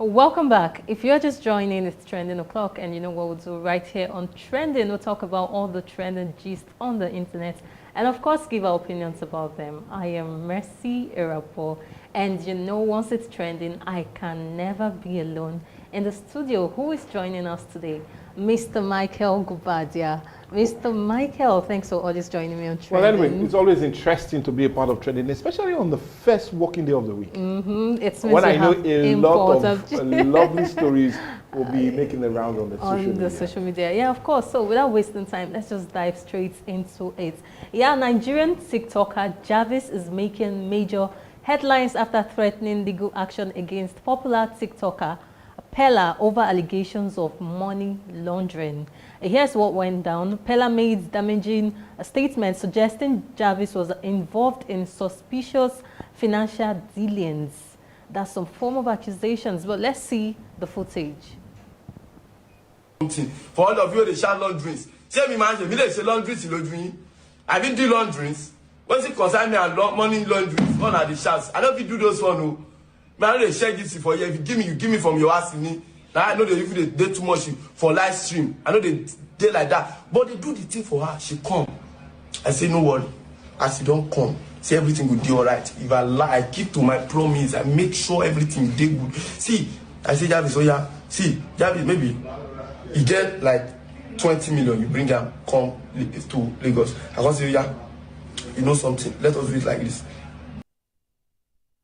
Welcome back. If you're just joining, it's Trending O'Clock, and you know what we'll do right here on Trending. We'll talk about all the trending gist on the internet and, of course, give our opinions about them. I am Mercy Erapo, and you know, once it's trending, I can never be alone. In the studio, who is joining us today? Mr. Michael Gubadia. Mr. Michael, thanks for always joining me on Trending. Well, anyway, it's always interesting to be a part of Trending, especially on the first working day of the week. It's when I know a lot of lovely stories will be making the rounds on the social media. Yeah, of course. So without wasting time, let's just dive straight into it. Yeah, Nigerian TikToker Jarvis is making major headlines after threatening legal action against popular TikToker Pella over allegations of money laundering. Here's what went down. Pella made damaging statements suggesting Jarvis was involved in suspicious financial dealings. That's some form of accusations, but let's see the footage. For all of you, they shout laundries. Say me, man, me they say laundries in laundry. I been do laundries. Once it concern me and money laundries, one of the shouts. I don't do those one who. Man, I know they share this for you. If you give me from your ass in me. Now I know they do too much for live stream. I know they like that. But they do the thing for her. She come. I say, no worry. As you don't come, say everything will be alright. If I lie, I keep to my promise. I make sure everything dey good. See, I say Jarvis, oh yeah. See, Jarvis, maybe you get like 20 million. You bring them, come to Lagos. I can say, yeah, you know something. Let us do it like this.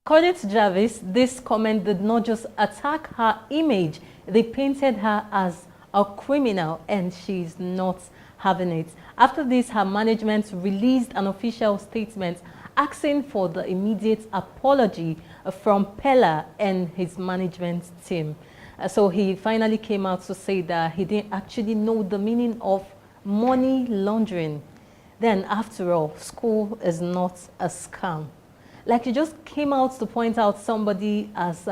According to Jarvis, this comment did not just attack her image, they painted her as a criminal, and she's not having it. After this, her management released an official statement asking for the immediate apology from Pella and his management team. So he finally came out to say that he didn't actually know the meaning of money laundering. Then, after all, school is not a scam. Like, you just came out to point out somebody as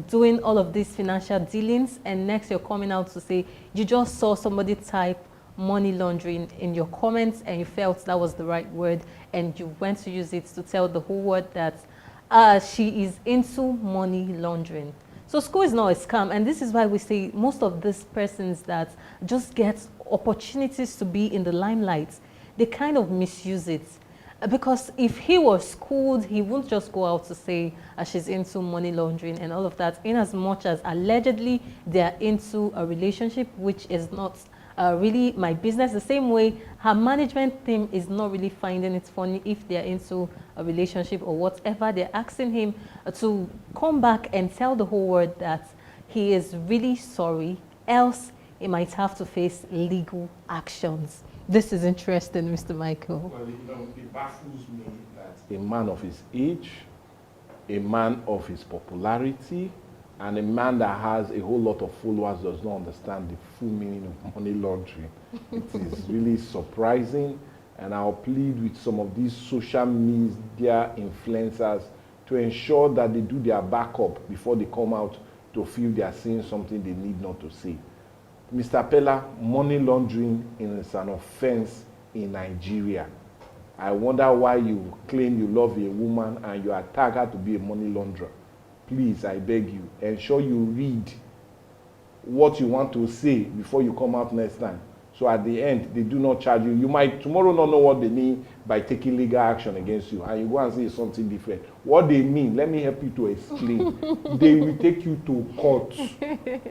doing all of these financial dealings, and next you're coming out to say you just saw somebody type money laundering in your comments and you felt that was the right word, and you went to use it to tell the whole world that she is into money laundering. So school is not a scam, and this is why we say most of these persons that just get opportunities to be in the limelight, they kind of misuse it. Because if he was schooled, he wouldn't just go out to say she's into money laundering and all of that, in as much as allegedly they're into a relationship, which is not really my business. The same way her management team is not really finding it funny if they're into a relationship or whatever. They're asking him to come back and tell the whole world that he is really sorry, else he might have to face legal actions. This is interesting, Mr. Michael. Well, it baffles me that a man of his age, a man of his popularity, and a man that has a whole lot of followers does not understand the full meaning of money laundering. It is really surprising, and I'll plead with some of these social media influencers to ensure that they do their backup before they come out to feel they are saying something they need not to say. Mr. Pella, money laundering is an offense in Nigeria. I wonder why you claim you love a woman and you attack her to be a money launderer. Please, I beg you, ensure you read what you want to say before you come out next time. So at the end, they do not charge you. You might tomorrow not know what they mean by taking legal action against you, and you go and say something different. What they mean, let me help you to explain. They will take you to court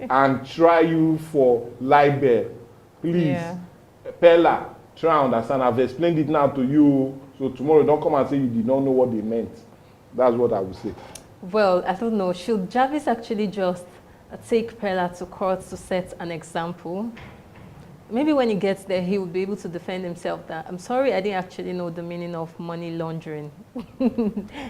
and try you for libel. Please, Pella, try and understand. I've explained it now to you, so tomorrow don't come and say you did not know what they meant. That's what I would say. Well, I don't know. Should Jarvis actually just take Pella to court to set an example? Maybe when he gets there, he will be able to defend himself that, I'm sorry, I didn't actually know the meaning of money laundering.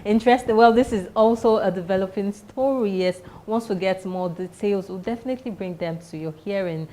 Interesting. Well, this is also a developing story. Yes, once we get more details, we'll definitely bring them to your hearing.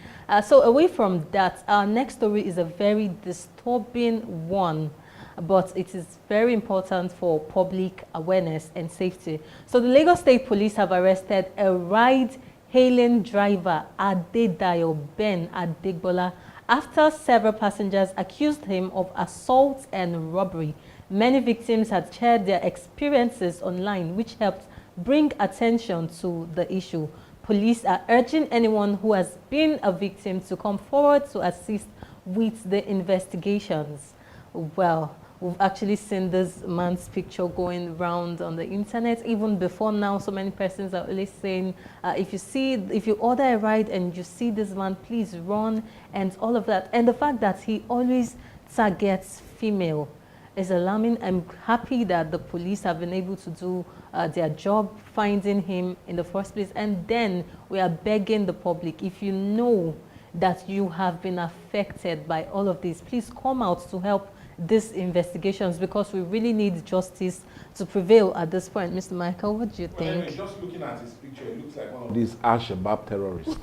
So away from that, our next story is a very disturbing one, but it is very important for public awareness and safety. So the Lagos State Police have arrested a ride-hailing driver, Adedayo Ben Adegbola, after several passengers accused him of assault and robbery. Many victims had shared their experiences online, which helped bring attention to the issue. Police are urging anyone who has been a victim to come forward to assist with the investigations. Well, we've actually seen this man's picture going around on the internet. Even before now, so many persons are always saying, if you order a ride and you see this man, please run, and all of that. And the fact that he always targets female is alarming. I'm happy that the police have been able to do their job finding him in the first place. And then we are begging the public, if you know that you have been affected by all of this, please come out to help these investigations, because we really need justice to prevail at this point. Mr. Michael, what do you think? Anyway, just looking at his picture, it looks like one of these Al-Shabaab terrorists.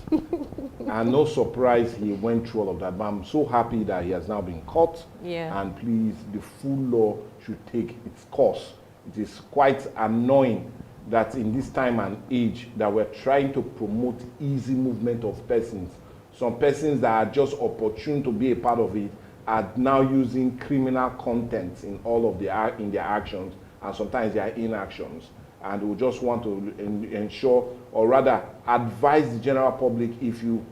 And no surprise he went through all of that. But I'm so happy that he has now been caught. Yeah. And please, the full law should take its course. It is quite annoying that in this time and age that we're trying to promote easy movement of persons. Some persons that are just opportune to be a part of it are now using criminal content in all of their actions, and sometimes their inactions. And we just want to ensure, or rather advise the general public, if you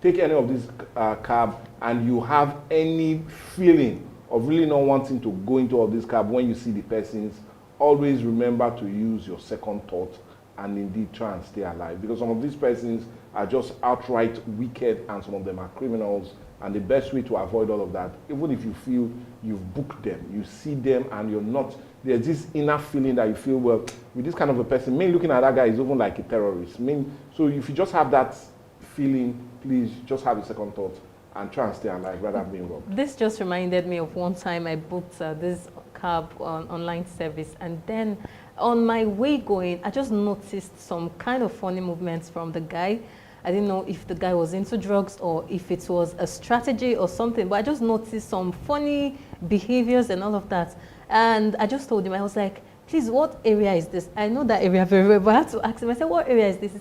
take any of this cab and you have any feeling of really not wanting to go into all this cab when you see the persons, always remember to use your second thought and indeed try and stay alive, because some of these persons are just outright wicked and some of them are criminals. And the best way to avoid all of that, even if you feel you've booked them, you see them and you're not, there's this inner feeling that you feel, well, with this kind of a person, me looking at that guy is even like a terrorist. So if you just have that feeling, please just have a second thought and try and stay alive rather than being robbed. This just reminded me of one time I booked this cab online service, and then on my way going, I just noticed some kind of funny movements from the guy. I didn't know if the guy was into drugs or if it was a strategy or something, but I just noticed some funny behaviors and all of that. And I just told him, I was like, please, what area is this? I know that area very well, but I had to ask him. I said, what area is this?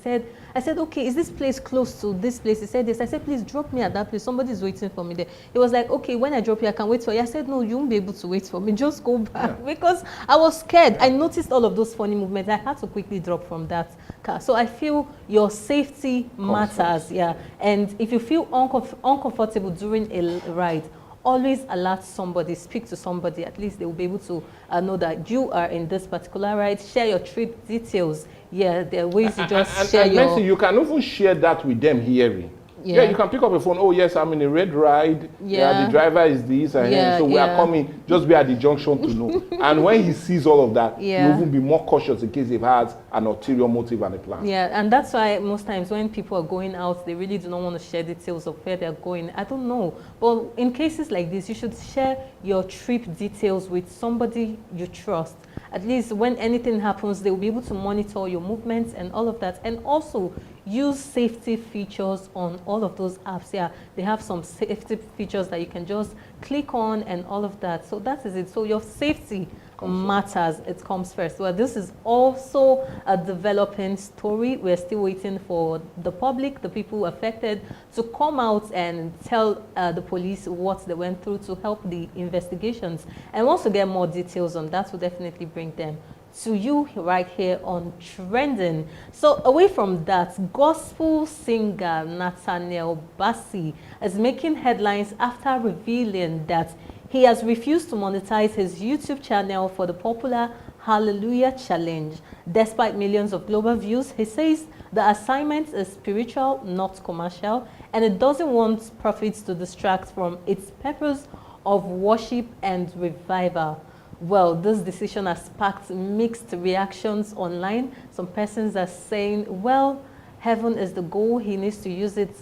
I said, okay, is this place close to this place? He said, yes. I said, please drop me at that place. Somebody's waiting for me there. He was like, okay, when I drop you, I can wait for you. I said, no, you won't be able to wait for me. Just go back. Because I was scared. I noticed all of those funny movements. I had to quickly drop from that car. So I feel your safety matters. Yeah. And if you feel uncomfortable during a ride, always alert somebody, speak to somebody. At least they will be able to know that you are in this particular ride. Share your trip details. Yeah, there are ways to just share your... Mercy, you can even share that with them hearing. Yeah, you can pick up a phone. Oh, yes, I'm in a red ride. Yeah, the driver is this. And so we are coming. Just be at the junction to know. And when he sees all of that, he will even be more cautious in case he has an ulterior motive and a plan. Yeah, and that's why most times when people are going out, they really do not want to share details of where they're going. I don't know. But in cases like this, you should share your trip details with somebody you trust. At least when anything happens, they will be able to monitor your movements and all of that. And also, use safety features on all of those apps. Yeah, they have some safety features that you can just click on and all of that. So that is it. So your safety matters. It comes first. Well, this is also a developing story. We're still waiting for the public, the people affected, to come out and tell the police what they went through to help the investigations. And once we get more details on that, we'll definitely bring them to you right here on Trending. So away from that, gospel singer Nathaniel Bassey is making headlines after revealing that he has refused to monetize his YouTube channel for the popular Hallelujah Challenge. Despite millions of global views, he says the assignment is spiritual, not commercial, and it doesn't want profits to distract from its purpose of worship and revival. Well, this decision has sparked mixed reactions online. Some persons are saying, well, heaven is the goal. He needs to use it.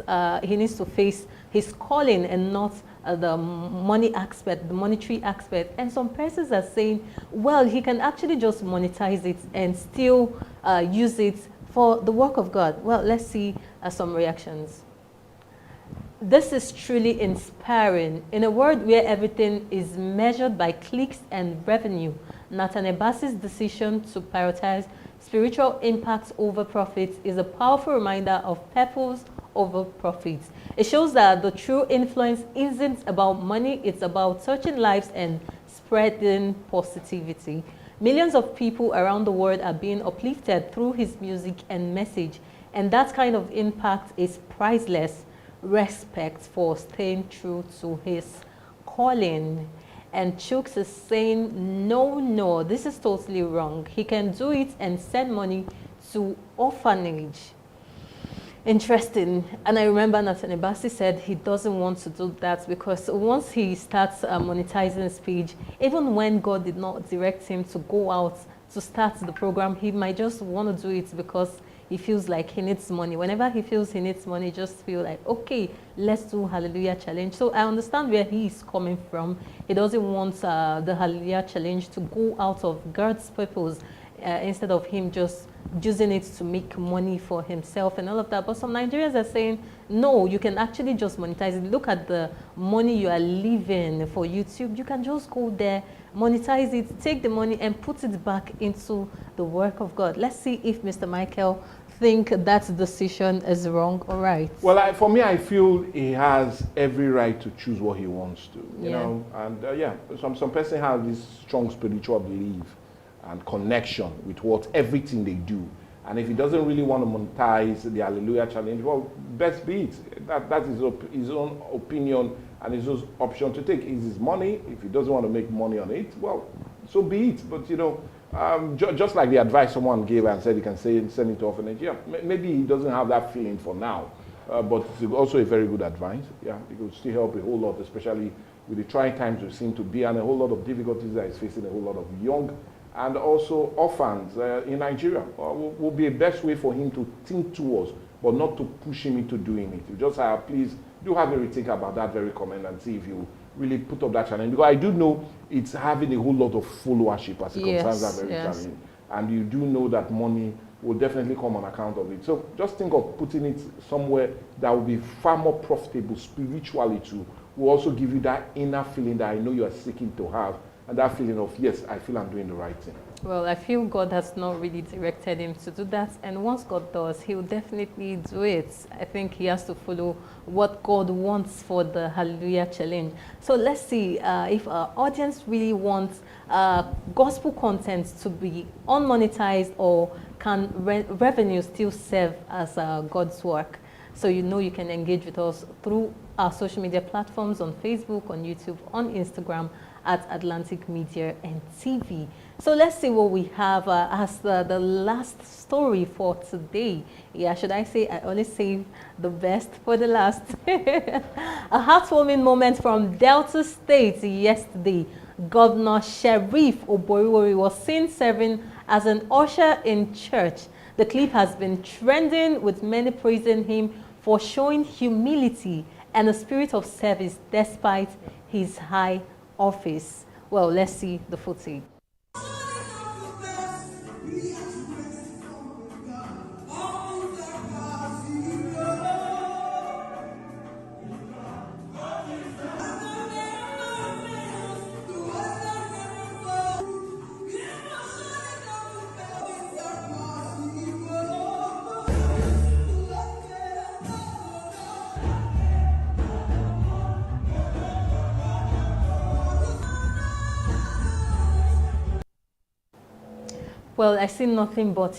He needs to face his calling and not the money aspect, the monetary aspect. And some persons are saying, well, he can actually just monetize it and still use it for the work of God. Well, let's see some reactions. This is truly inspiring. In a world where everything is measured by clicks and revenue, Nathaniel Bassey's decision to prioritize spiritual impact over profits is a powerful reminder of purpose over profits. It shows that the true influence isn't about money, it's about touching lives and spreading positivity. Millions of people around the world are being uplifted through his music and message, and that kind of impact is priceless. Respect for staying true to his calling. And Chooks is saying, no, this is totally wrong. He can do it and send money to orphanage. Interesting. And I remember Nathaniel Bassey said he doesn't want to do that because once he starts monetizing his page, even when God did not direct him to go out to start the program, he might just want to do it because he feels like he needs money. Whenever he feels he needs money, just feel like, okay, let's do Hallelujah Challenge. So I understand where he is coming from. He doesn't want the Hallelujah Challenge to go out of God's purpose instead of him just using it to make money for himself and all of that. But some Nigerians are saying, no, you can actually just monetize it. Look at the money you are leaving for YouTube. You can just go there, monetize it, take the money and put it back into the work of God. Let's see if Mr. Michael think that decision is wrong or right. Well, for me, I feel he has every right to choose what he wants to, you know. And some person have this strong spiritual belief and connection with everything they do. And if he doesn't really want to monetize the Hallelujah Challenge, well, best be it. That is his own opinion and his own option to take. It's his money. If he doesn't want to make money on it, well, so be it. But, you know, just like the advice someone gave and said he can send it to orphanage, yeah, maybe he doesn't have that feeling for now. But it's also a very good advice. Yeah, it will still help a whole lot, especially with the trying times we seem to be and a whole lot of difficulties that is facing a whole lot of young and also orphans in Nigeria. Will be a best way for him to think towards but not to push him into doing it. You just say, please do have a rethink about that very comment and see if you really put up that challenge. Because I do know it's having a whole lot of followership as it concerns that very challenge. And you do know that money will definitely come on account of it. So just think of putting it somewhere that will be far more profitable spiritually too. Will also give you that inner feeling that I know you are seeking to have, and that feeling of, yes, I feel I'm doing the right thing. Well, I feel God has not really directed him to do that. And once God does, he will definitely do it. I think he has to follow what God wants for the Hallelujah Challenge. So let's see if our audience really wants gospel content to be unmonetized, or can revenue still serve as God's work. So you know you can engage with us through our social media platforms on Facebook, on YouTube, on Instagram at Atlantic Media and TV. So let's see what we have as the last story for today. Yeah, should I say, I always save the best for the last. A heartwarming moment from Delta State yesterday. Governor Sheriff Oboriwori was seen serving as an usher in church. The clip has been trending, with many praising him for showing humility and a spirit of service despite his high office. Well, let's see the footage. Well, I see nothing but